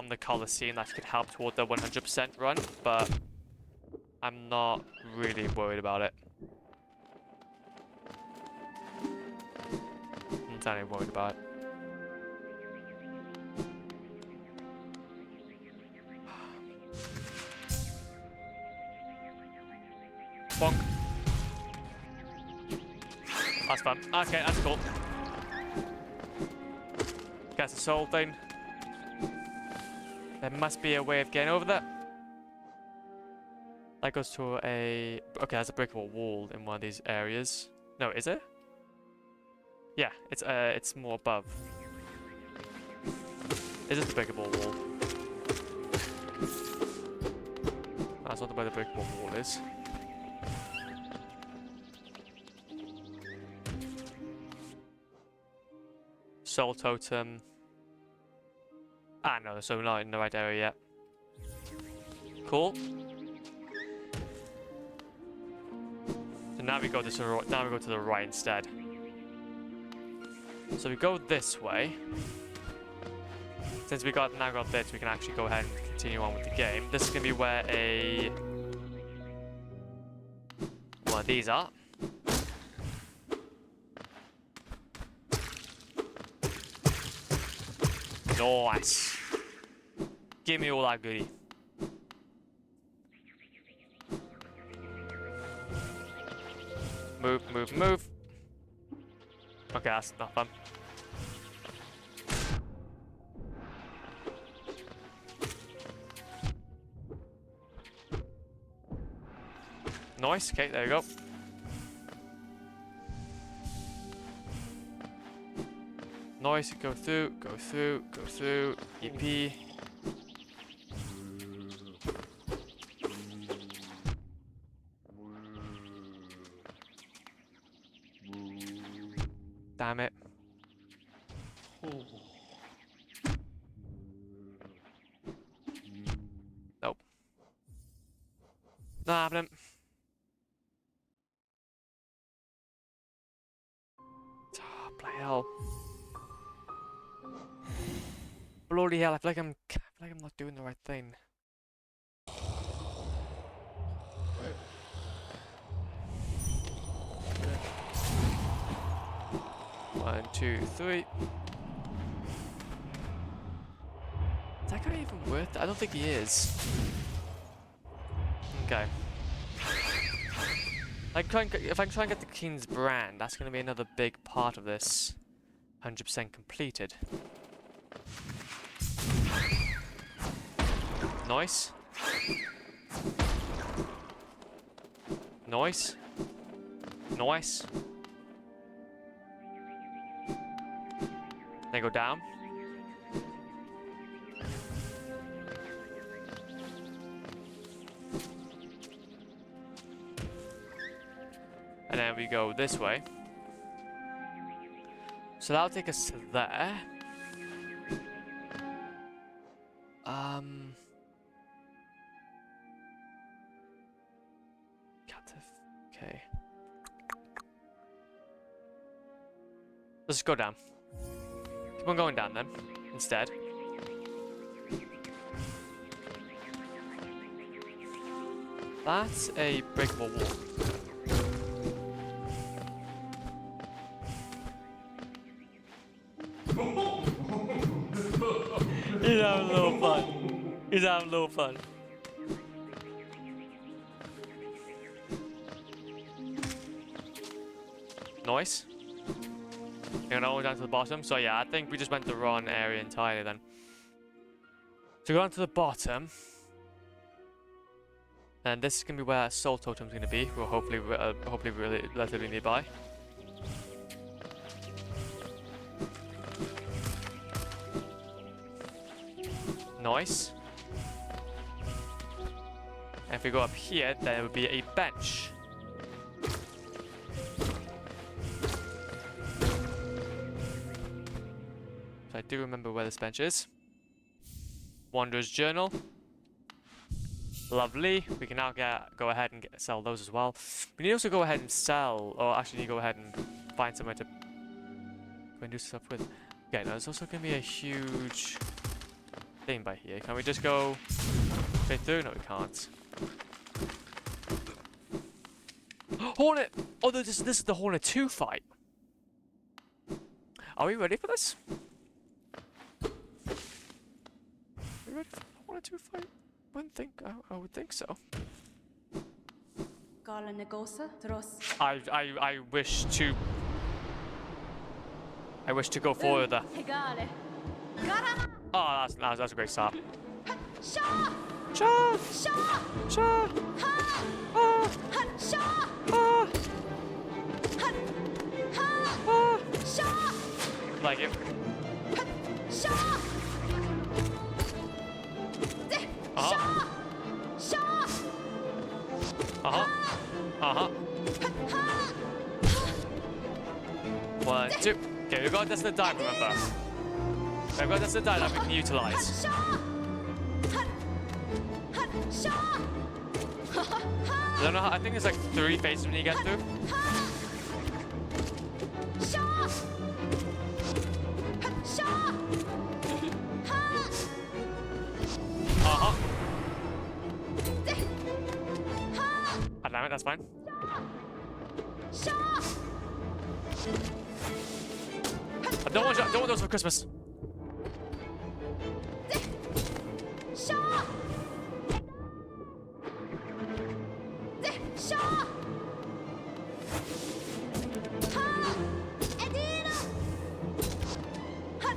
the Colosseum that could help toward the 100% run, but I'm not really worried about it. I'm not really worried about it. Bonk. That's fun. Okay, that's cool. Gets the soul thing. There must be a way of getting over that. That goes to a... Okay, that's a breakable wall in one of these areas. No, is it? Yeah, it's more above. Is it the breakable wall? That's not where the breakable wall is. Soul totem. Ah, no, so we're not in the right area yet. Cool. So now we go to the right instead. So we go this way. Since we now got this, we can actually go ahead and continue on with the game. This is gonna be where one of these are. Nice. Give me all that goodie. Move, move, move. Okay, that's not fun. Nice. Okay, there you go. Nice. Go through, go through, go through. EP. Damn it. Nope. Not happening. Oh, bloody hell. Bloody hell, I feel like I'm not doing the right thing. One, two, three. Is that guy even worth it? I don't think he is. Okay. If I can try and get the King's Brand, that's going to be another big part of this. 100% completed. Nice. Nice. Nice. Then go down. And then we go this way. So that'll take us to there. Okay. Let's just go down. Keep on going down then, instead. That's a breakable wall. He's having a little fun. He's having a little fun. Nice. You're gonna go down to the bottom. So yeah, I think we just went the wrong area entirely then. So go down to the bottom. And this is gonna be where our soul totem's gonna be. Well, hopefully really relatively nearby. Nice. And if we go up here, then it would be a bench. So I do remember where this bench is. Wanderer's Journal. Lovely. We can now go ahead and sell those as well. We need to also go ahead and sell, or actually need to go ahead and find somewhere to go and do stuff with. Okay, now there's also going to be a huge thing by here. Can we just go straight through? No, we can't. Hornet! Oh, this is the Hornet 2 fight. Are we ready for this? Are we ready for the Hornet 2 fight? I would think so. I wish to go further. Oh, that's a great start. Cha! Cha! Cha! Ah! Ah! Like it. Uh-huh. Uh-huh. Uh-huh. 1, 2. Okay, we've got this in the die, remember. We've got this in the die that we can utilize. I don't know how, I think there's like 3 phases when you get through. Uh-huh. Ah, damn it, that's fine. I don't want those for Christmas.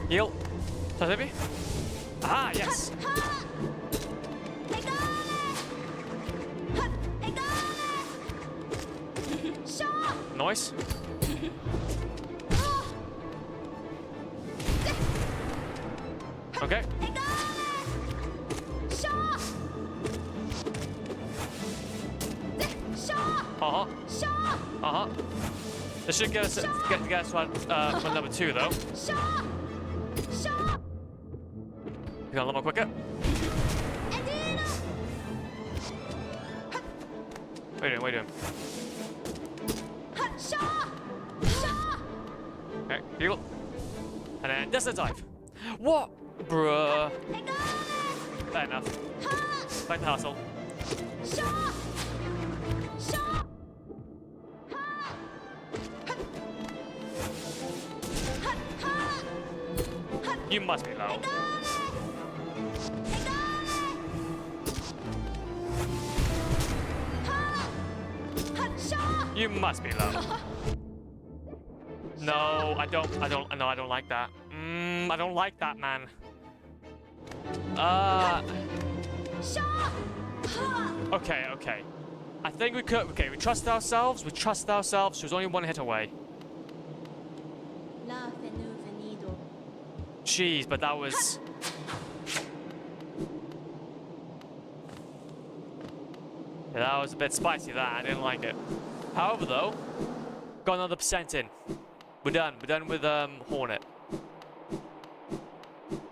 Heal. Maybe? Ah, yes. Nice. Okay. Uh-huh. Uh-huh. This should get us one number 2 though. Got a little more quicker. What are you doing? What are you doing? Okay, heal. And then just a dive. What? Bruh. Fair enough. Back to hustle. You must be low. You must be low. No, I don't like that. I don't like that, man. Okay. I think we could, we trust ourselves, she was only one hit away. Jeez, but that was... Yeah, that was a bit spicy, that. I didn't like it. However, though, got another % in. We're done. We're done with Hornet.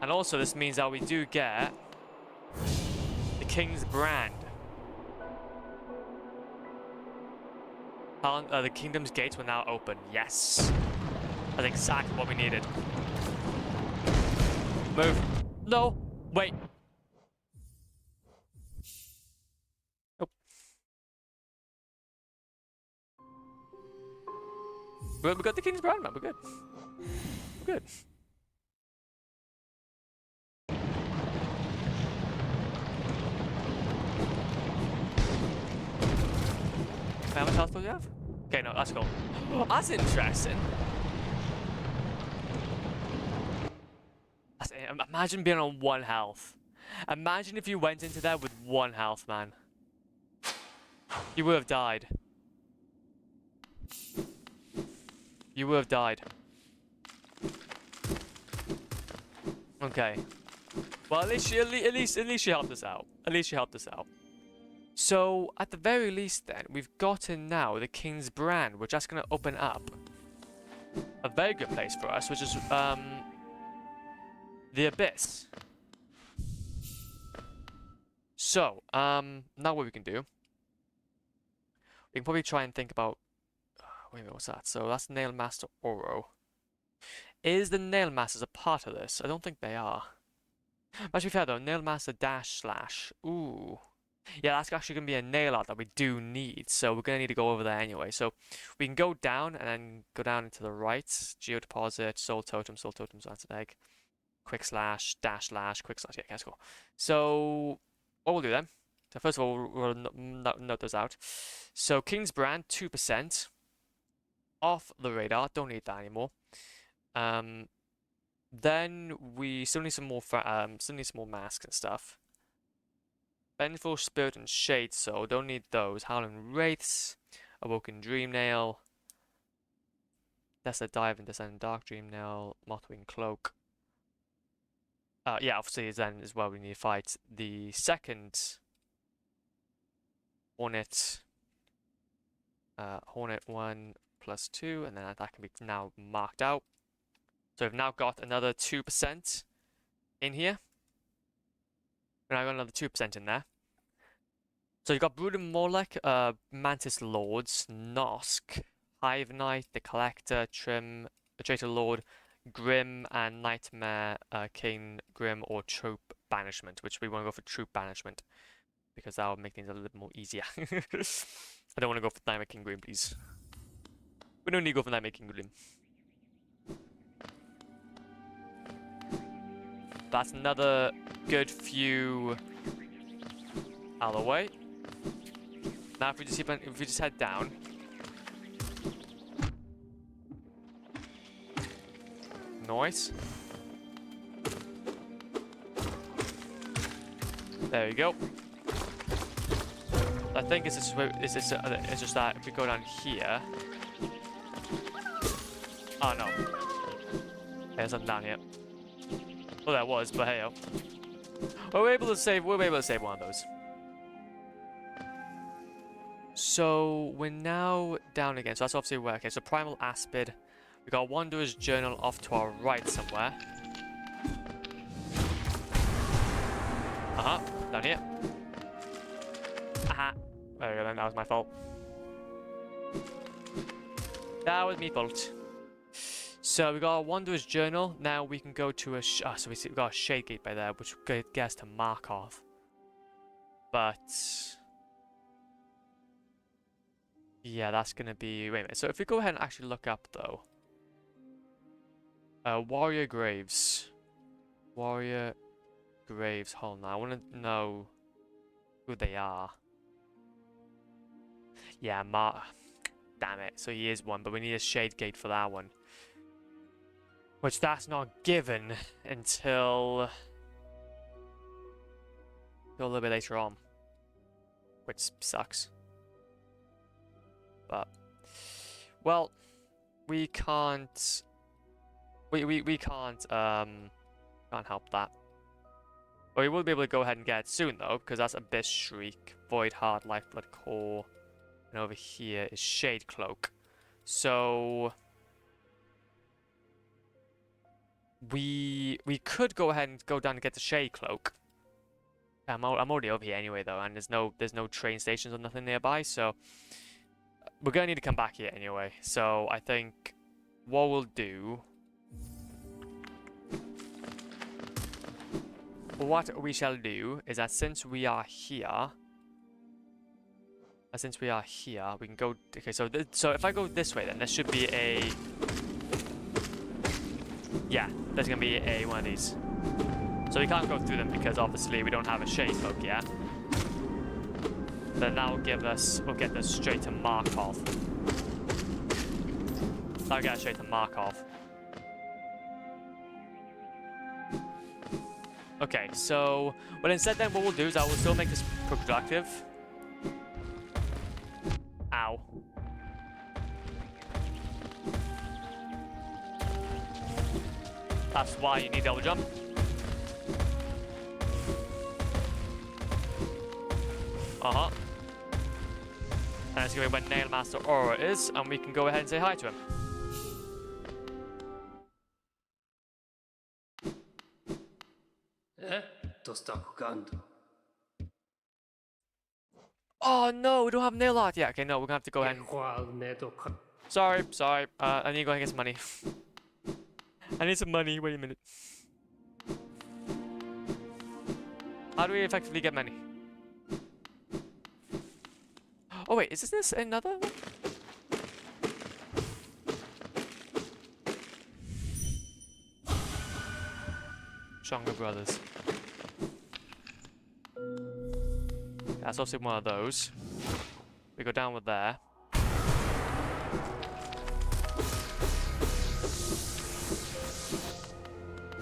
And also, this means that we do get the King's Brand. The Kingdom's gates were now open. Yes. That's exactly what we needed. Move. No. Wait. Nope. We got the King's Brand, man. We're good. We're good. How much health do you have? Okay, no, that's cool. Oh, that's interesting. Imagine being on 1 health. Imagine if you went into there with 1 health, man. You would have died. You would have died. Okay. Well, at least you helped us out. At least you helped us out. So, at the very least then, we've gotten now the King's Brand, which that's going to open up a very good place for us, which is, the Abyss. So, now what we can do, we can probably try and think about, wait a minute, what's that? So, that's Nail Master Oro. Is the Nail Masters a part of this? I don't think they are. But to be fair though, Nail Master Dash Slash, ooh. Yeah, that's actually going to be a nail art that we do need, so we're going to need to go over there anyway. So we can go down and then go down into the right. Geodeposit, Soul Totem, Answered Egg, Quick Slash, Dash Slash, Quick Slash. Yeah, that's cool. So what we'll do then, so first of all, we'll note those out. So King's Brand, 2%. Off the radar, don't need that anymore. Then we still need some more masks and stuff. Vengeful Spirit and Shade Soul, don't need those. Howling Wraiths, Awoken Dreamnail, Desert Dive and Descending Dark Dreamnail, Mothwing Cloak. Yeah, obviously then as well we need to fight the second Hornet. Hornet 1+2, and then that can be now marked out. So we've now got another 2% in here. And I got another 2% in there. So you've got Brooding Morlek, Mantis Lords, Nosk, Hive Knight, the Collector, Trim, Traitor Lord, Grim, and Nightmare King, Grim, or Troop Banishment, which we want to go for Troop Banishment because that will make things a little bit more easier. I don't want to go for Nightmare King Grim, please. We don't need to go for Nightmare King Grim. That's another good few out of the way. Now if we just head down. Nice. There we go. I think it's just that if we go down here. Oh no. There's nothing down here. Well, that was, but hey, oh. We're able to save one of those. So we're now down again. So that's obviously where. Okay, so Primal Aspid. We got Wanderer's Journal off to our right somewhere. Down here. Aha. There we go then, that was my fault. That was me fault. So we got a Wanderer's Journal. Now we can go to a... so we got a Shade Gate by there, which will get us to Markov. But... yeah, that's going to be... wait a minute. So if we go ahead and actually look up, though. Warrior Graves. Warrior Graves. Hold on. I want to know who they are. Yeah, damn it. So he is one, but we need a Shade Gate for that one. Which that's not given until a little bit later on. Which sucks. But well, we can't can't help that. But we will be able to go ahead and get it soon though, because that's Abyss Shriek, Void Heart, Lifeblood Core, and over here is Shade Cloak. So we could go ahead and go down and get the Shade Cloak. I'm already over here anyway though, and there's no train stations or nothing nearby, so we're gonna need to come back here anyway. So I think what we'll do, what we shall do is that since we are here, we can go. Okay, so so if I go this way, then there should be a. Yeah, there's gonna be one of these. So we can't go through them because obviously we don't have a Shade Cloak yet. Then that will give us, we'll get this straight to Markov. That'll get us straight to Markov. Okay, so, but instead then what we'll do is I will still make this productive. Ow. That's why you need double jump. Uh-huh. And let's go where Nailmaster Aura is, and we can go ahead and say hi to him. Oh no, we don't have nail art yet. Okay, no, we're gonna have to go ahead and... Sorry. I need to go and get some money. I need some money, wait a minute. How do we effectively get money? Oh wait, is this another one? Stronger Brothers. That's also one of those. We go down with there.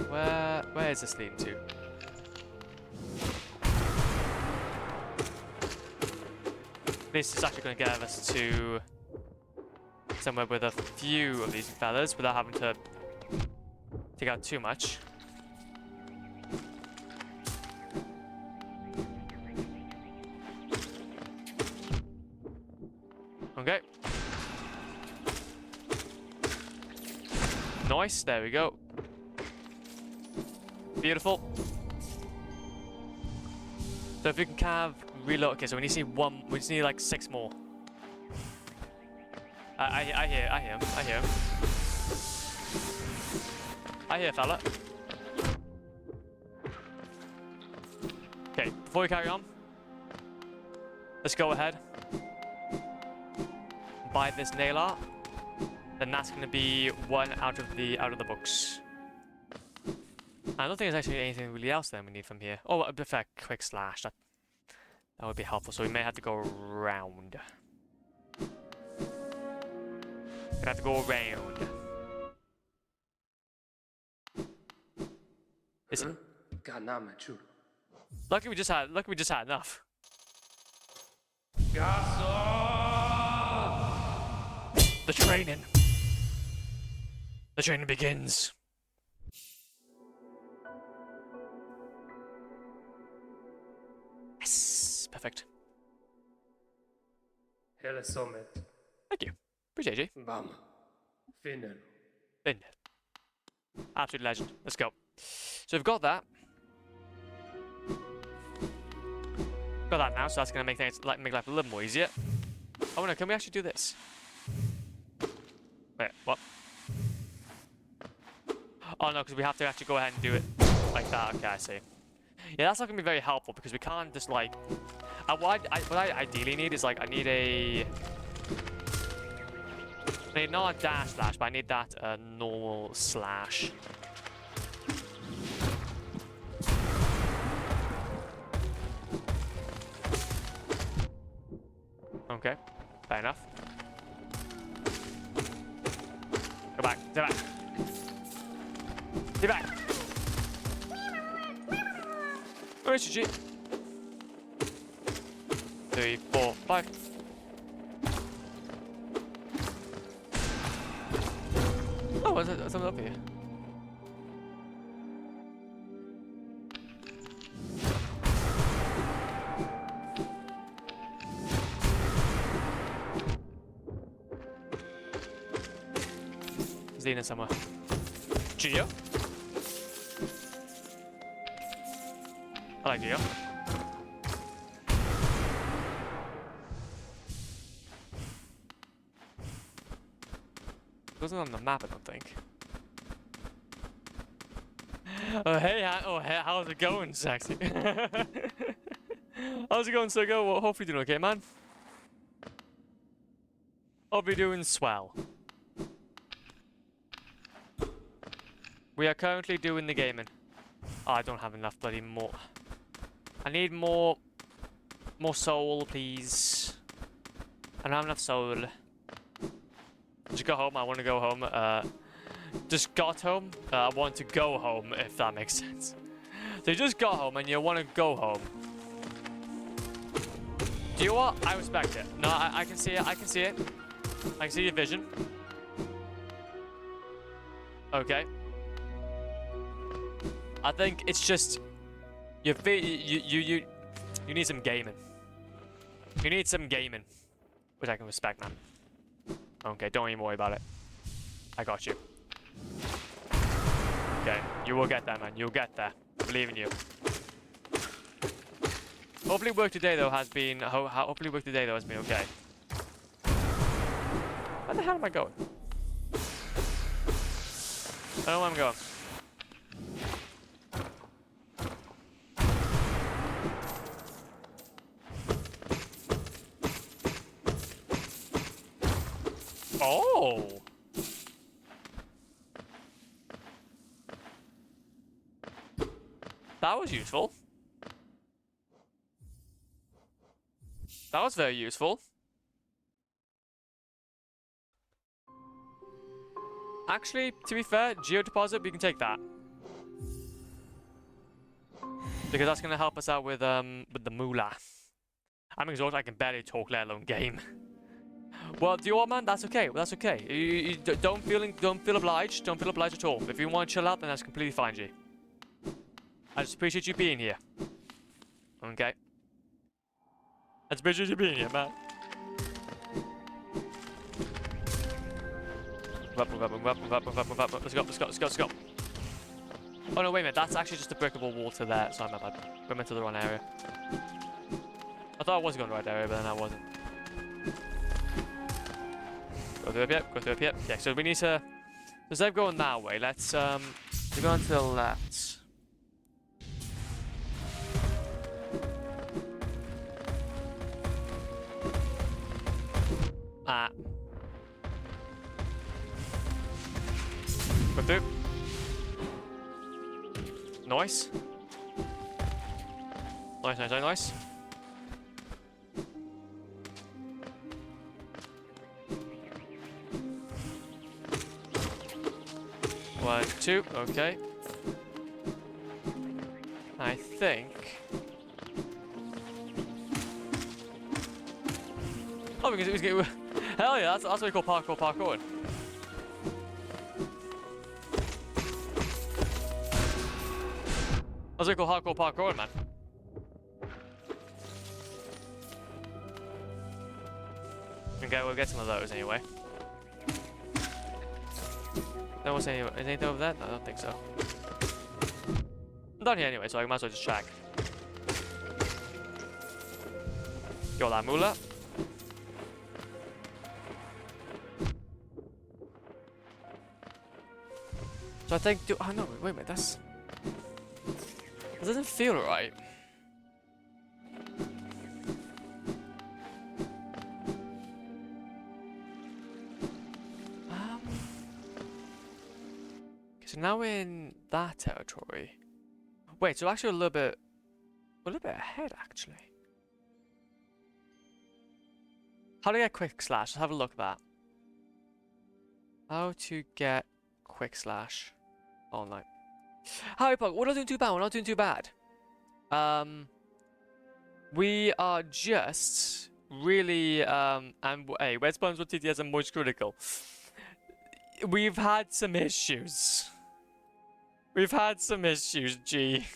Where is this leading to? This is actually going to get us to somewhere with a few of these fellas without having to take out too much. Okay. Nice, there we go. Beautiful. So if we can have reload, okay, so we need to see one, we just need like 6 more. I hear him. I hear fella. Okay, before we carry on, let's go ahead. Buy this nail art. Then that's gonna be one out of the books. I don't think there's actually anything really else then we need from here. Oh, a quick slash. That That would be helpful. So we may have to go around. We have to go around. Is it? Lucky we just had enough. The training. The training begins. Yes, perfect. Thank you. Appreciate you. Finn. Absolute legend. Let's go. So we've got that. Got that now, so that's gonna make things make life a little more easier. Oh no, can we actually do this? Wait, what? Oh no, because we have to actually go ahead and do it like that. Okay, I see. Yeah, that's not gonna be very helpful because we can't just like. What I ideally need is like I need not a dash slash, but I need that normal slash. Okay, fair enough. Go back, stay back. Stay back. Where is she? 3, 4, 5. Oh, what's something up here? Xena somewhere. Geo? I like Geo. Wasn't on the map, I don't think. Oh hey, how's it going, Sexy? How's it going, Sergo? Well, hopefully you're doing okay, man. Hope you're doing swell. We are currently doing the gaming. Oh, I don't have enough bloody more. I need more soul, please. I don't have enough soul. Just got home. I want to go home. Just got home. I want to go home, if that makes sense. So you just got home and you want to go home. Do you know what? I respect it. No, I can see it. I can see it. I can see your vision. Okay. I think it's just you need some gaming. You need some gaming, which I can respect, man. Okay, don't even worry about it. I got you. Okay, you will get there, man. You'll get there. I believe in you. Hopefully, work today though has been. Hopefully, work today though has been okay. Where the hell am I going? I don't know where I'm going. Oh! That was useful. That was very useful. Actually, to be fair, Geodeposit, we can take that. Because that's gonna help us out with the moolah. I'm exhausted, I can barely talk, let alone game. Well, do you know what, man? That's okay. That's okay. You don't feel obliged. Don't feel obliged at all. If you want to chill out, then that's completely fine, G. I just appreciate you being here. Okay. I just appreciate you being here, man. Move up. Let's go. Oh no, wait a minute. That's actually just a breakable wall to there. Sorry, my bad. We went to the wrong area. I thought I was going to the right area, but then I wasn't. Go through up here. Yeah, so we need to... Instead of going that way, let's go on to the left. Go through. Nice. Nice. 1, 2. Okay. I think. Oh, we can do. Hell yeah! That's what we call parkour. That's what we call hardcore parkour, man. Okay, we'll get some of those anyway. No one's saying anything over that? No, I don't think so. I'm done here anyway, so I might as well just check. Yo, la mula. So I think, oh no, wait a minute, that doesn't feel right. So now we're in that territory. Wait, so actually we're a little bit ahead actually. How to get quick slash? Let's have a look at that. How to get quick slash. Oh no. Harry Potter, we're not doing too bad. We're not doing too bad. We are just really and hey, red spawns with TTS and moist critical. We've had some issues. We've had some issues, G.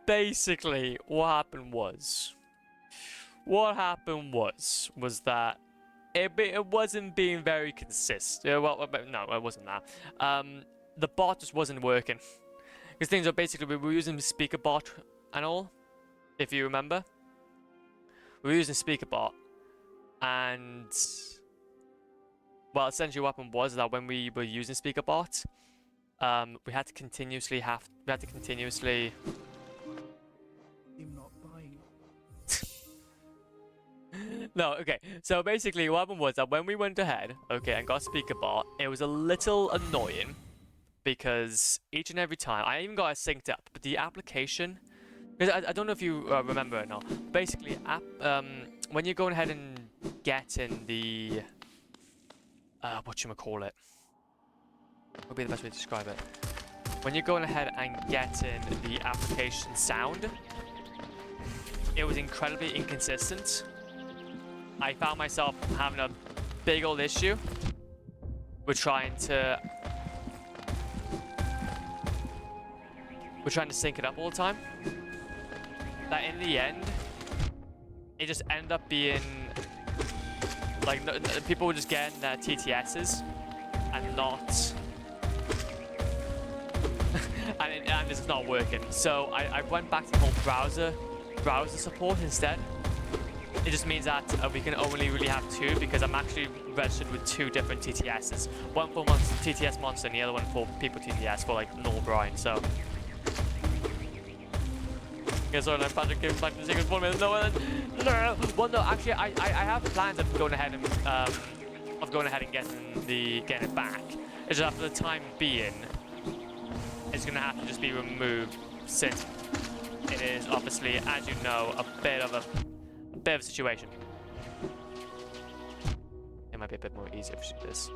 Basically, what happened was that it wasn't being very consistent. Well, no, it wasn't that. The bot just wasn't working. Because things are basically, we were using speaker bot and all, if you remember. We were using speaker bot, and well, essentially what happened was that when we were using speaker bot, we had to continuously I'm not buying. No, okay. So basically what happened was that when we went ahead, okay, and got speaker bot, it was a little annoying because each and every time, I even got it synced up, but the application, because I don't know if you remember it or not. Basically, when you're going ahead and getting the, whatchamacallit, what would be the best way to describe it? When you're going ahead and getting the application sound, it was incredibly inconsistent. I found myself having a big old issue with trying to sync it up all the time. That in the end, it just ended up being like people were just getting their TTSs and not and it's not working. So I went back to the whole browser support instead. It just means that we can only really have two because I'm actually registered with two different TTSs. One for TTS Monster and the other one for People TTS for like Noel Bryan. So. Yeah, sorry, Patrick came back to second 1 minute. No. Well, no, actually, I have plans of going ahead and getting it back. It's just for the time being, it's gonna have to just be removed since it is obviously, as you know, a bit of a situation. It might be a bit more easier if we do this.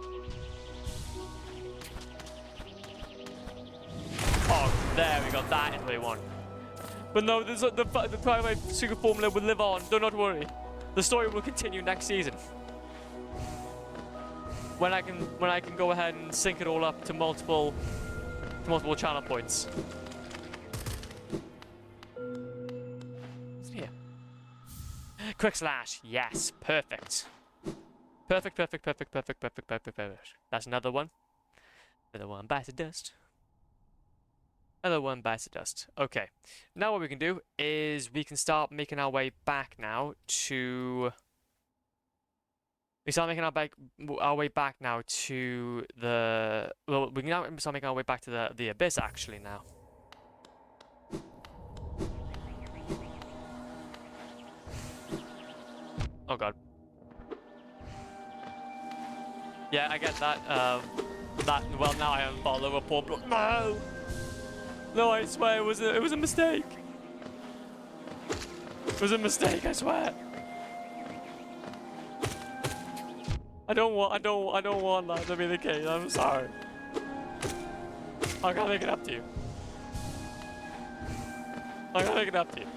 Oh, there we go. That is what we want. But no, the Twilight Secret Formula will live on. Do not worry. The story will continue next season. When I can go ahead and sync it all up to multiple channel points. What's here? Quick slash. Yes, perfect. Perfect. That's another one. Another one bites the dust. Another one bites the dust. Okay. Now what we can do is we can start making our way back now to... We start making our way back now to the... Well, we can now start making our way back to the Abyss, actually, now. Oh, God. Yeah, I get that. Well, now I unfollow a poor block. No! No, I swear it was a mistake. It was a mistake, I swear. I don't want that to be the case. I'm sorry. I can't make it up to you. I can't make it up to you.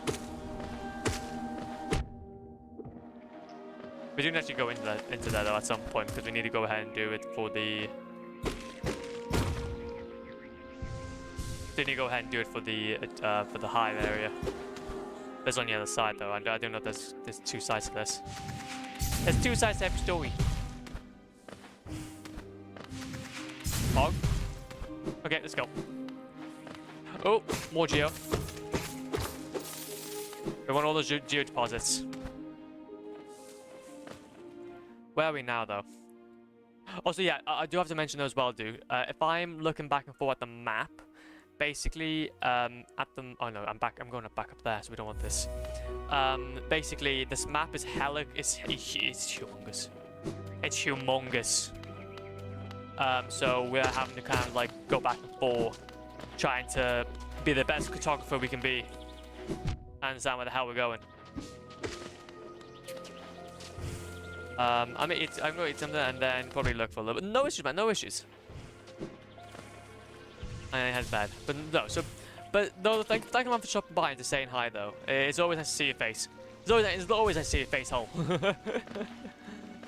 We do actually go into that though at some point because we need to go ahead and do it for the. We need to go ahead and do it for the hive area. There's on the other side though. I don't know if there's two sides to this. There's two sides to every story. Fog. Okay, let's go. Oh, more geo. We want all those geo deposits. Where are we now, though? Also, yeah, I do have to mention as well, dude. If I'm looking back and forth at the map, basically, at the... Oh, no, I'm going back up there, so we don't want this. Basically, this map is hella... It's humongous. It's humongous. So we're having to kind of, like, go back and forth, trying to be the best cartographer we can be. Understand where the hell we're going. I mean, I'm going to eat something and then probably look for a little bit. No issues, man. No issues. I had bad, but no. So, but no. Thank you for stopping by and to saying hi, though. It's always nice to see your face. It's always nice to see your face, home.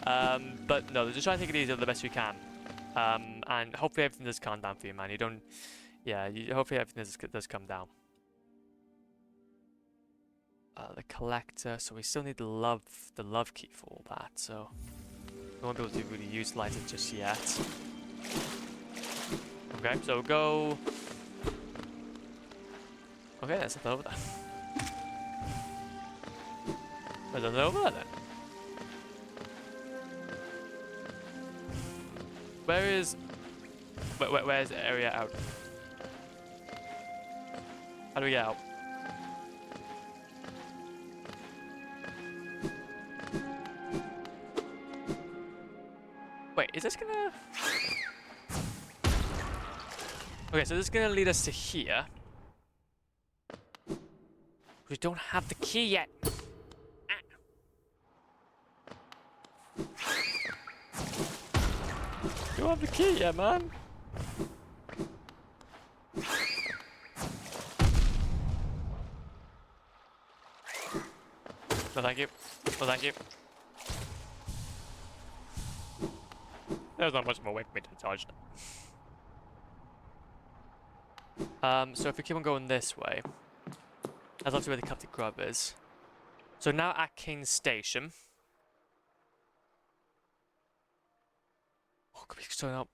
But no, just try to take it easy the best you can. And hopefully everything does calm down for you, man. You don't. Yeah. Hopefully everything does come down. The collector, so we still need the love key for all that, so we won't be able to really utilize it just yet. Okay, so we'll go. Okay, there's nothing over there. There's nothing over there then. Where's the area out? How do we get out? Wait, is this gonna... Okay, so this is gonna lead us to here. We don't have the key yet. You have the key yet, man? No, thank you. No, thank you. There's not much of a way for me to charge them. So if we keep on going this way, that's obviously where the Coptic Grub is. So now at King's Station. Oh, could we start up?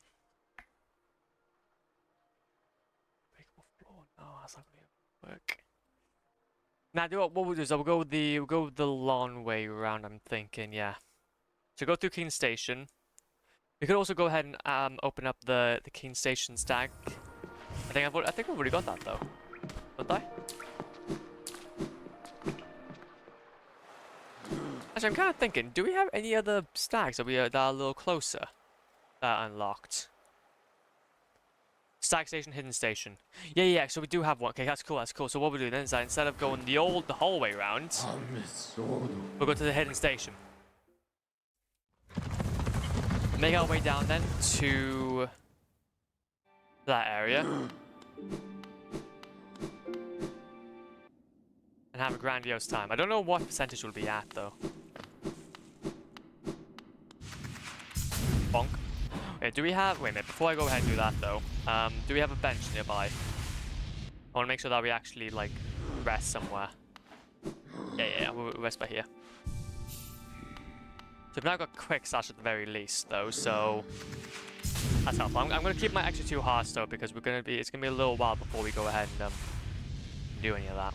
No, that's not gonna work. Now, what we'll do is we'll go the long way around. I'm thinking, yeah. So go through King's Station. We could also go ahead and open up the King's Station stag. I think I've already got that though. Don't I? Actually, I'm kind of thinking, do we have any other stags that are a little closer that are unlocked? Stag Station, Hidden Station. Yeah. So we do have one. Okay, that's cool. So what we do then is that instead of going the whole way around, we'll go to the Hidden Station. Make our way down then to that area. And have a grandiose time. I don't know what percentage we'll be at though. Bonk. Okay, do we have... Wait a minute, before I go ahead and do that though, do we have a bench nearby? I want to make sure that we actually, like, rest somewhere. Yeah, we'll rest by here. So we've now got quick slash at the very least though, so that's helpful. I'm going to keep my extra 2 hearts though, because it's going to be a little while before we go ahead and do any of that.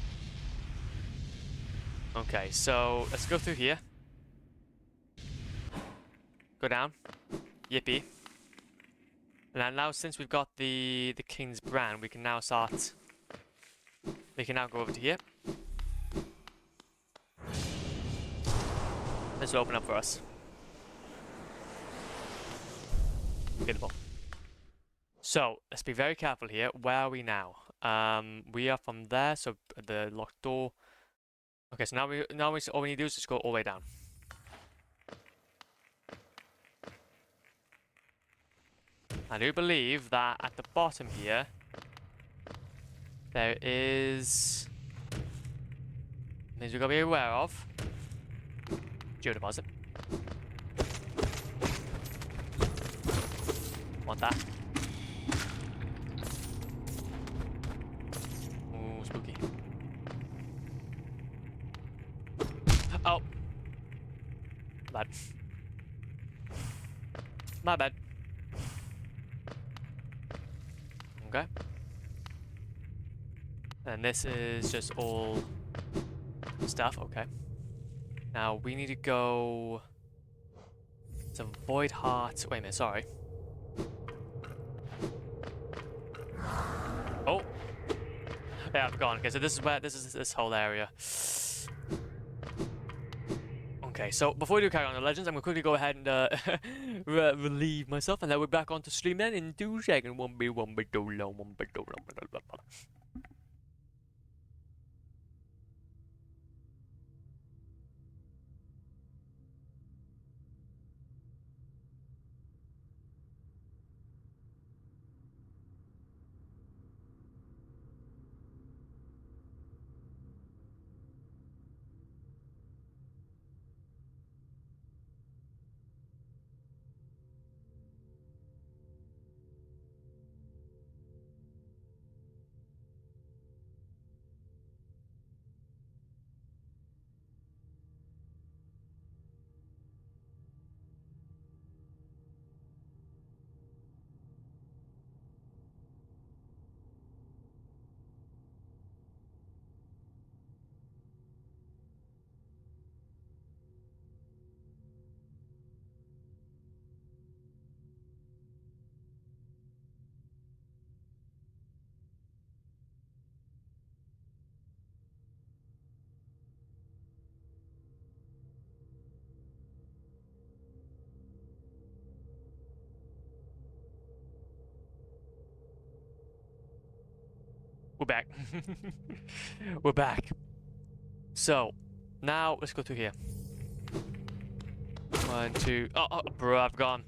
Okay, so let's go through here. Go down. Yippee. And now since we've got the King's Brand, we can now start... We can now go over to here. This will open up for us. Beautiful. So, let's be very careful here. Where are we now? We are from there, so the locked door. Okay, so now all we need to do is just go all the way down. I do believe that at the bottom here, There is things we gotta be aware of. Geo deposit. Want that? Ooh, spooky. Oh. Bad. My bad. Okay. And this is just all stuff. Okay. Now we need to go to Void Heart. Wait a minute, sorry. Oh. Yeah, I've gone. Okay, so this is where this whole area. Okay, so before we do carry on the legends, I'm gonna quickly go ahead and relieve myself, and then we're back onto stream then in 2 seconds. One bit too long, one bit too long. We're back. We're back. So, now let's go through here. 1, 2. Oh, bro, I've gone.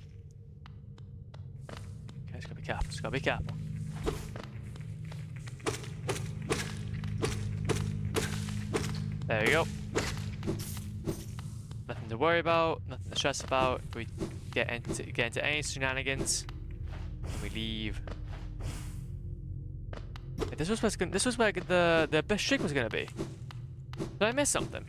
Okay, just gotta be careful. Just gotta be careful. There you go. Nothing to worry about. Nothing to stress about. We get into any shenanigans, and we leave. Wait, this was where the best trick was gonna be. Did I miss something?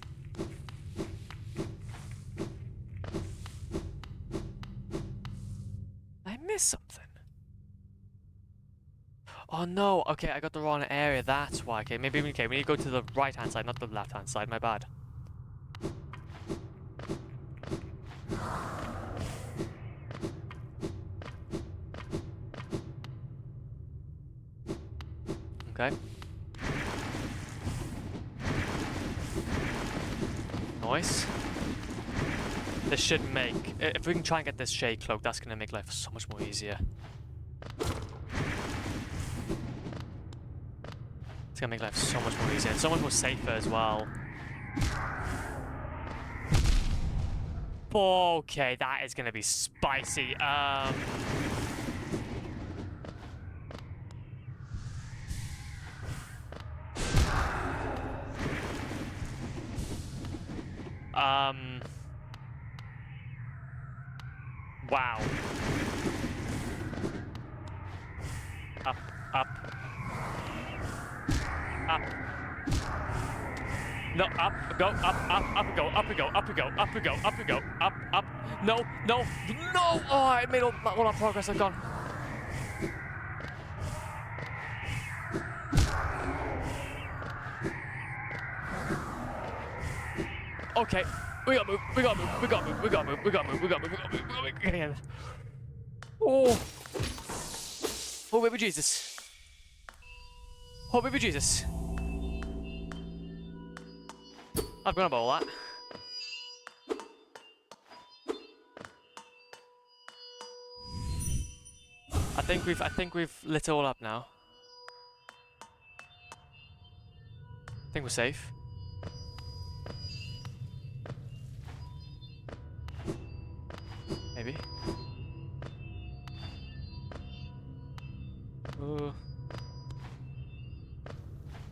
I missed something. Oh no, okay, I got the wrong area, that's why. Okay, maybe we need to go to the right hand side, not the left hand side, my bad. Okay. Nice. This should make... If we can try and get this shade cloak, that's going to make life so much more easier. It's going to make life so much more easier. And so much more safer as well. Okay, that is going to be spicy. Wow. Up, up. Up. No, up, go, up we go, up we go, up we go, up we go, up we go, up. No, no, no! Oh, I made all our progress, I've gone. Okay, we gotta move, we gotta move, we gotta move, we gotta move, we gotta move, we gotta move, we gotta move, we gotta move, get in. Oh. Oh, baby Jesus. Oh, baby Jesus. I've gone about all that. I think we've lit it all up now. I think we're safe. Maybe.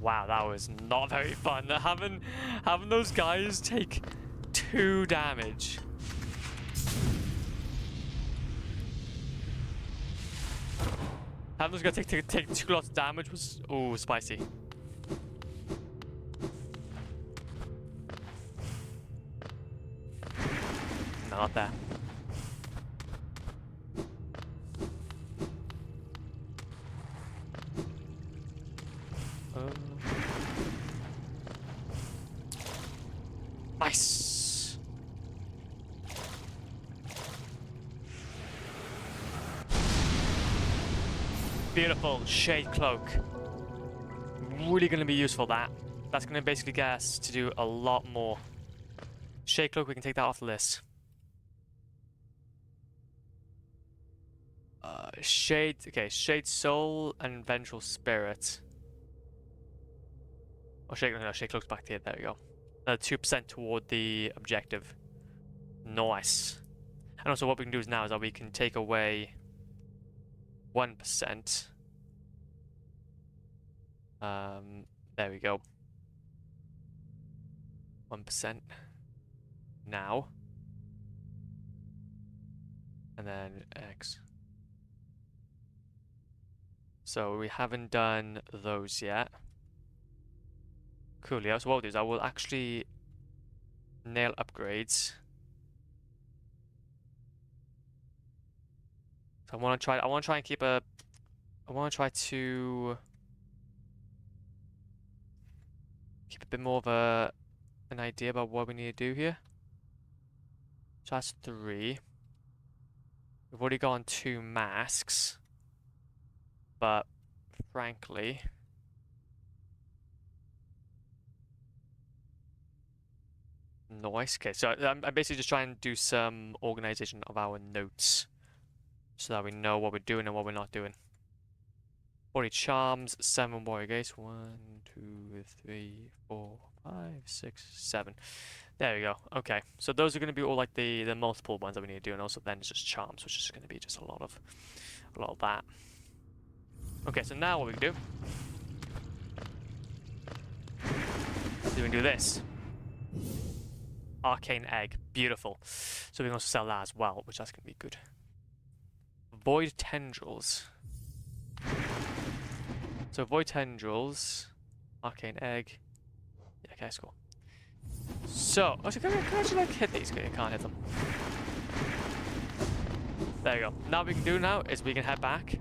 Wow, that was not very fun. Having those guys take 2 damage. Having those guys take 2 lots of damage was spicy. No, not there. Nice. Beautiful shade cloak. Really going to be useful. That's going to basically get us to do a lot more. Shade cloak, we can take that off the list. Shade, okay, Shade Soul and Vengeful Spirit. Oh, Shade Cloak's back here, there we go. 2% toward the objective. Nice. And also what we can do is now is that we can take away 1%. There we go. 1% now. And then X. So we haven't done those yet. Cool, yeah. So what I'll do is I will actually nail upgrades. So I want to try and keep a bit more of an idea about what we need to do here. So that's 3. We've already gone 2 masks. But frankly, nice. Okay, so I'm basically just trying to do some organization of our notes so that we know what we're doing and what we're not doing. 40 charms, 7 warrior gates. 1, 2, 3, 4, 5, 6, 7. There we go. Okay, so those are going to be all like the multiple ones that we need to do, and also then it's just charms, which is going to be just a lot of that. Okay, so now what we can do is we can do this. Arcane Egg. Beautiful. So we can also sell that as well, which that's going to be good. Void Tendrils. So Void Tendrils, Arcane Egg. Yeah, okay, that's cool. So, actually, can I actually like hit these? I can't hit them. There you go. Now what we can do now is we can head back.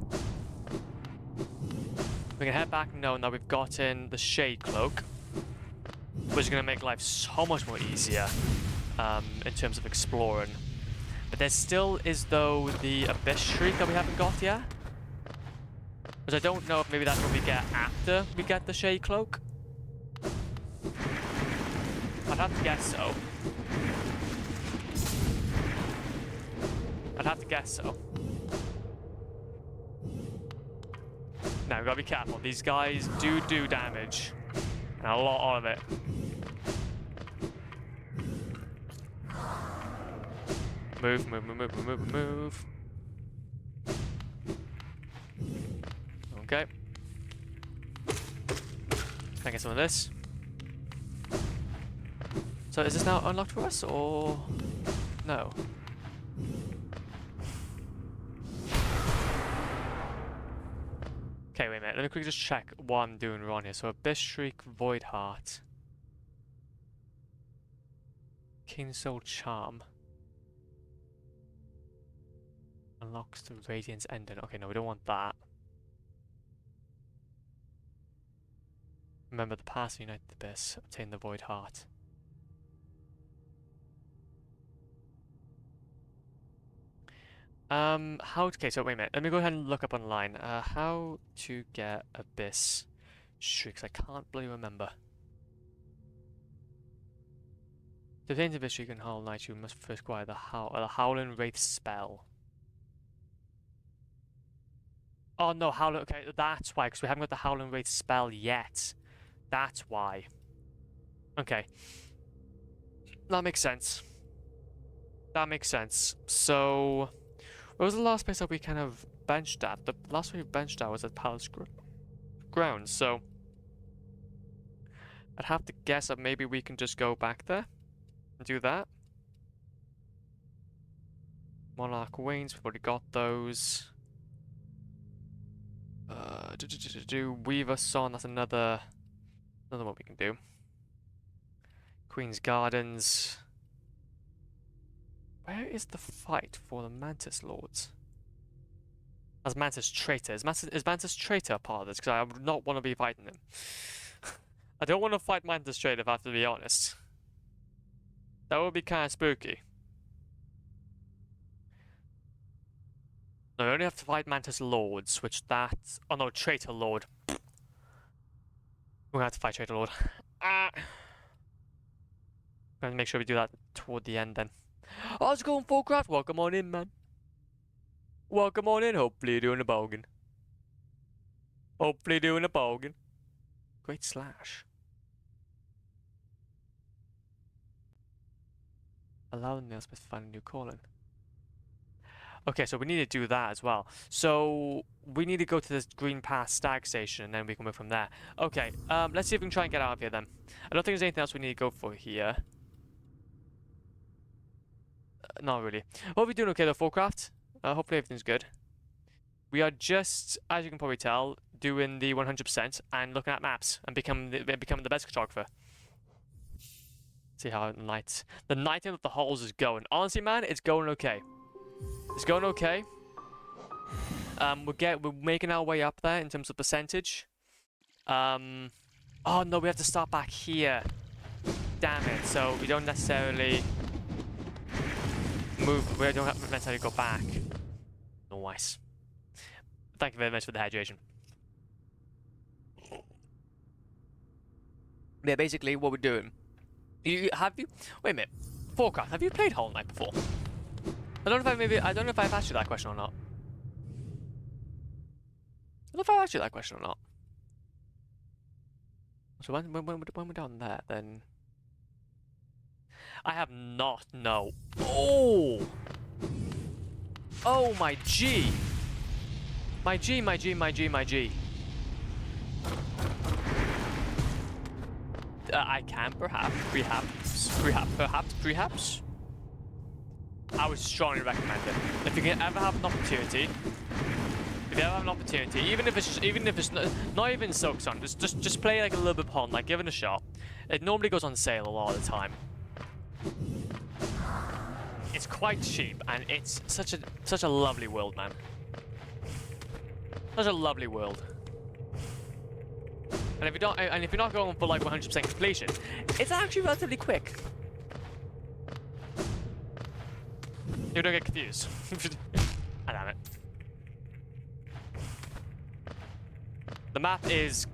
We can head back knowing that we've gotten the Shade Cloak, which is going to make life so much more easier in terms of exploring. But there still is, though, the Abyss Shriek that we haven't got yet. Which I don't know if maybe that's what we get after we get the Shade Cloak. I'd have to guess so. Now, we've got to be careful. These guys do damage. And a lot of it. Move. Okay. Can I get some of this? So is this now unlocked for us, or no? Okay, wait a minute. Let me quickly just check what I'm doing wrong here. So Abyss Shriek, Void Heart, King Soul Charm unlocks the Radiance Ending. Okay, no, we don't want that. Remember the pass United Abyss, obtain the Void Heart. Okay, so wait a minute. Let me go ahead and look up online. How to get Abyss Shrieks. I can't really remember. To obtain the Abyss Shriek and Howl Knight, you must first acquire the Howling Wraith spell. Oh no, Howling. Okay, that's why, because we haven't got the Howling Wraith spell yet. That's why. Okay. That makes sense. So, where was the last place that we kind of benched at? The last one we benched at was at Palace Grounds, so I'd have to guess that maybe we can just go back there and do that. Monarch Wings, we've already got those. Weaver Son, that's another one we can do. Queen's Gardens. Where is the fight for the Mantis Lords? As Mantis Traitor. Is Mantis Traitor a part of this? Because I would not want to be fighting him. I don't want to fight Mantis Traitor, if I have to be honest. That would be kind of spooky. No, I only have to fight Mantis Lords, which that... Oh no, Traitor Lord. We're gonna have to fight Traitor Lord. I'm gonna make sure we do that toward the end then. How's it going, Fullcraft? Welcome on in, man. Welcome on in. Hopefully you're doing a bogan. Hopefully doing a bogan. Great slash. Allow the nails to find a new calling. Okay, so we need to do that as well. So we need to go to this Green Pass Stag Station and then we can move from there. Okay, let's see if we can try and get out of here then. I don't think there's anything else we need to go for here. Not really. Well, we're doing okay though, Fullcraft. Hopefully everything's good. We are just, as you can probably tell, doing the 100% and looking at maps and becoming the best cartographer. See how the nighting of the holes is going. Honestly, man, it's going okay. It's going okay. We're making our way up there in terms of percentage. Oh no, we have to start back here. Damn it! So we don't necessarily move. We don't have to necessarily go back. Nice. Thank you very much for the hydration. Yeah, basically what we're doing. Wait a minute. Fullcraft, have you played Hollow Knight before? I don't know if I've asked you that question or not. I don't know if I asked you that question or not. So when we're down there, then I have not. No. Oh. Oh my G. My G. I can perhaps. I would strongly recommend it. If you can ever have an opportunity, even if it's not even Silksong, just play like a little bit Pond, like give it a shot. It normally goes on sale a lot of the time. It's quite cheap and it's such a lovely world, man. Such a lovely world. And if you're not going for like 100% completion, it's actually relatively quick. You don't get confused. Ah, damn it. The map is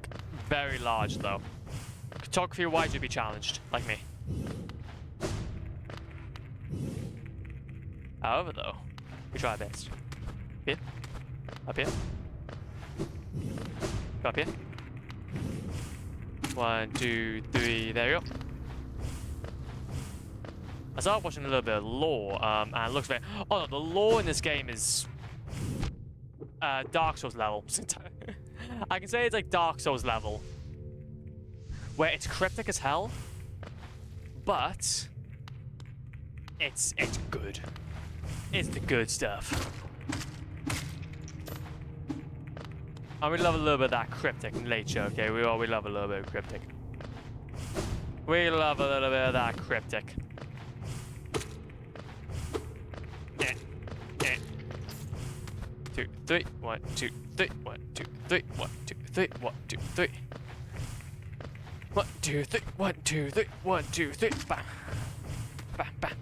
very large, though. Cartography-wise, you'd be challenged, like me. However, though, we try our best. Here. Up here. Go up here. 1, 2, 3, there you go. I started watching a little bit of lore, and it looks very... Oh no, the lore in this game is... Dark Souls level. I can say it's like Dark Souls level. Where it's cryptic as hell, but... It's good. It's the good stuff. And we love a little bit of that cryptic nature, okay? We love a little bit of cryptic. We love a little bit of that cryptic. 2, 3, 1, 2, 3, 1, 2, 3, 1, 2, 3, 1, 2, 3. 1, 2, 3, 1, 2, 3, 1, 2, 3, bam. Bam, bam.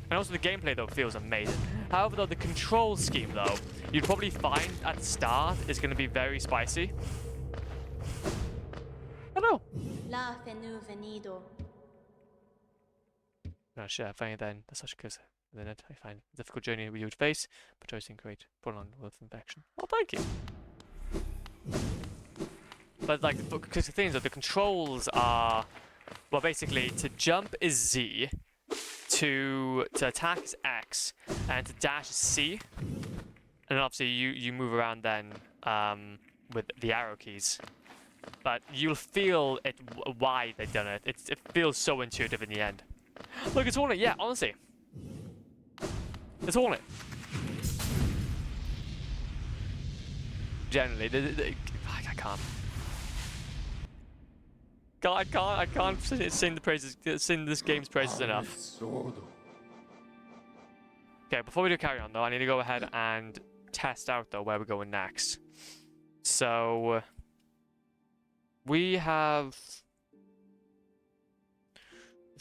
And also the gameplay though feels amazing. However though, the control scheme though, you'd probably find at the start is going to be very spicy. I don't know. La fenu venido. No, sure, finding then that's such a good. Then I find a difficult journey we would face, but choosing great prolonged with infection. Oh, thank you. But like, because the thing is that the controls are, well, basically to jump is Z, to attack is X, and to dash is C, and then obviously you move around then with the arrow keys. but you'll feel it why they've done it. It feels so intuitive in the end. Look, it's Hornet. Yeah, honestly, it's Hornet. Generally, I can't. I can't sing the praises, sing this game's praises enough. Okay, before we do carry on though, I need to go ahead and test out though where we're going next. So we have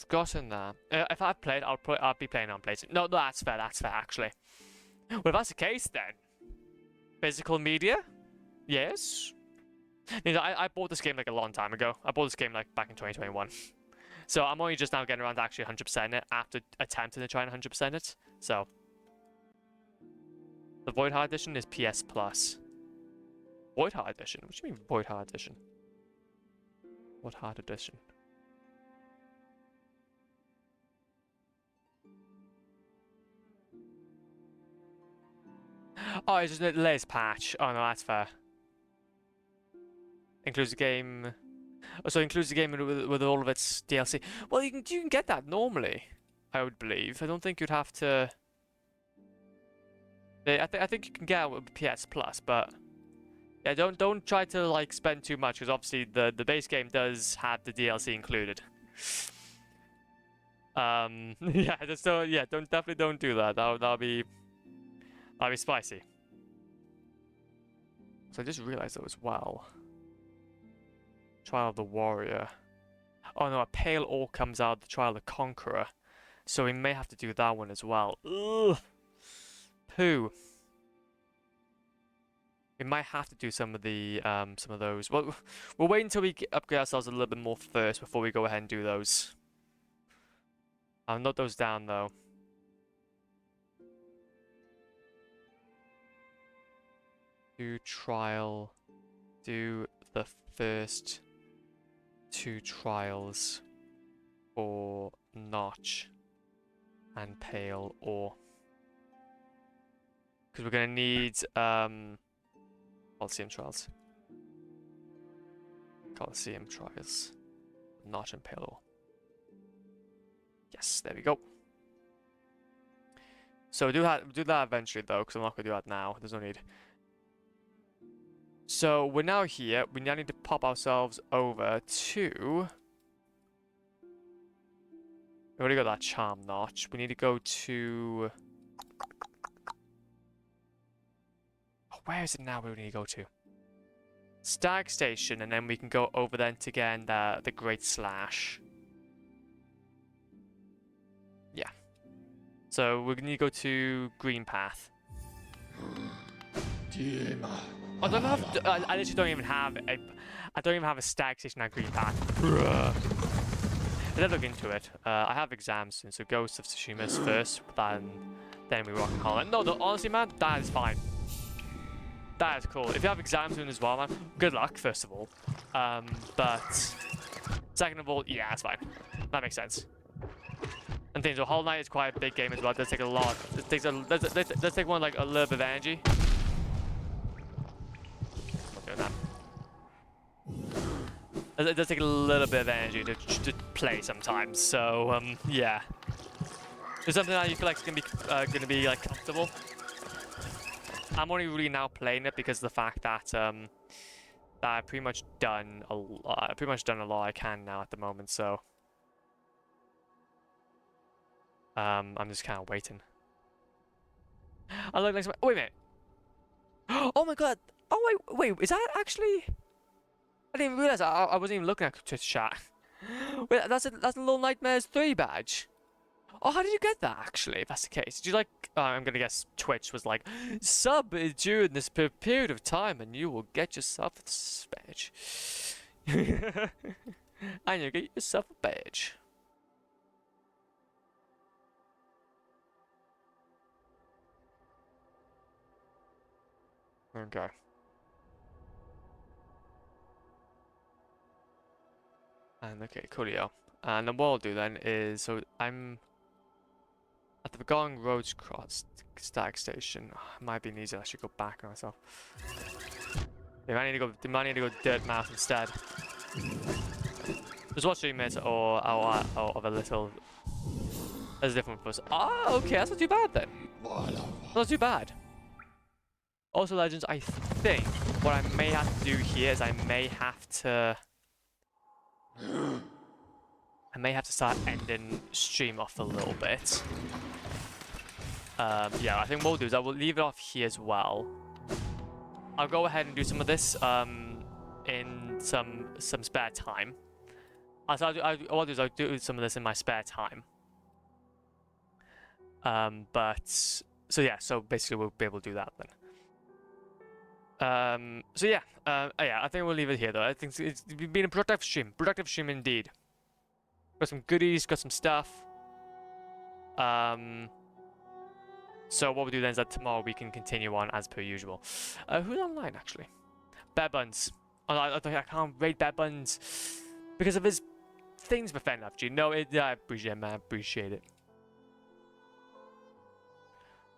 gotten that. If I played, I'll be playing on PlayStation. No, that's fair. That's fair actually. Well, if that's the case, then physical media, yes. You know, I bought this game like a long time ago. I bought this game like back in 2021. So I'm only just now getting around to actually 100% it after attempting to try and 100% it. So the Void Heart Edition is PS Plus. Void Heart Edition? What do you mean Void Heart Edition? What Heart Edition? Oh, it's just the latest patch. Oh no, that's fair. Includes the game. Oh, so includes the game with all of its DLC. Well, you can get that normally, I would believe. I don't think you'd have to. I think you can get it with PS Plus, but yeah, don't try to like spend too much because obviously the base game does have the DLC included. Yeah, definitely don't do that. That'll be spicy. So I just realized though as well. Trial of the Warrior. Oh no, a Pale Ore comes out of the Trial of the Conqueror. So we may have to do that one as well. Ugh. Poo. We might have to do some of those. Well, we'll wait until we upgrade ourselves a little bit more first before we go ahead and do those. I'll note those down though. Do the first 2 trials for Notch and Pale Ore. Because we're going to need Coliseum trials. Notch and Pale Ore. Yes, there we go. So do that eventually though, because I'm not going to do that now. There's no need. So we're now here. We now need to pop ourselves over to. We already got that charm notch. We need to go to. Oh, where is it now? Where we need to go to? Stag Station, and then we can go over then to get the Great Slash. Yeah. So we need to go to Green Path. I don't have. I literally don't even have a. I don't even have a Stag Station at Green Path. Let's look into it. I have exams soon, so Ghost of Tsushima is first, then we rock and roll. No, honestly, man, that is fine. That is cool. If you have exams soon as well, man, good luck. First of all, but second of all, yeah, it's fine. That makes sense. And things. So Hollow Knight is quite a big game as well. It does take a lot. It takes does take one like a little bit of energy. It does take a little bit of energy to play sometimes, so yeah. Is something that you feel like is gonna be like comfortable? I'm only really now playing it because of the fact that that I've pretty much done a lot I can now at the moment, so I'm just kind of waiting. I look next. Wait a minute. Oh my god. Oh wait. Is that actually? I didn't even realize I wasn't even looking at Twitch chat. Wait, that's a Little Nightmares 3 badge. Oh, how did you get that actually? If that's the case, did you like? I'm gonna guess Twitch was like, sub during this period of time, and you will get yourself this badge. And you get yourself a badge. Okay. And okay, coolio. And then what I'll do then is, so I'm at the Forgotten Roads Cross Stag Station. It might be easier. I should go back on myself. We might need to go to Dirt Mouth instead. Just watch 3 minutes or of a little. That's different for us. Oh, okay, that's not too bad then. Not too bad. Also, Legends, I think what I may have to do here is I may have to start ending stream off a little bit. Yeah, I think what we'll do is I will leave it off here as well. I'll go ahead and do some of this in some spare time. What I'll do is I'll do some of this in my spare time. So yeah, so basically we'll be able to do that then. So yeah, yeah, I think we'll leave it here though. I think it's been a productive stream indeed. Got some goodies, got some stuff. So what we'll do then is that tomorrow we can continue on as per usual. Who's online actually? Bear Buns. Oh, I can't raid Bear Buns because of his things for Fen FG. No, I appreciate it, man. I appreciate it.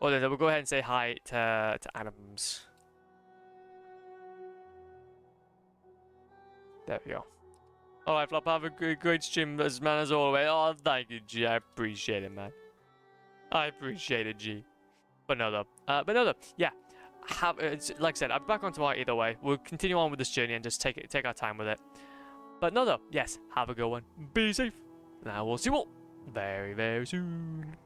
Well then, we'll go ahead and say hi to Adams. There we go. Alright, Flop, have a great stream as man as always. Oh, thank you, G. I appreciate it, man. I appreciate it, G. But no, though. Yeah. Like I said, I'll be back on tomorrow either way. We'll continue on with this journey and just take our time with it. But no, though. Yes, have a good one. Be safe. And I will see you all very, very soon.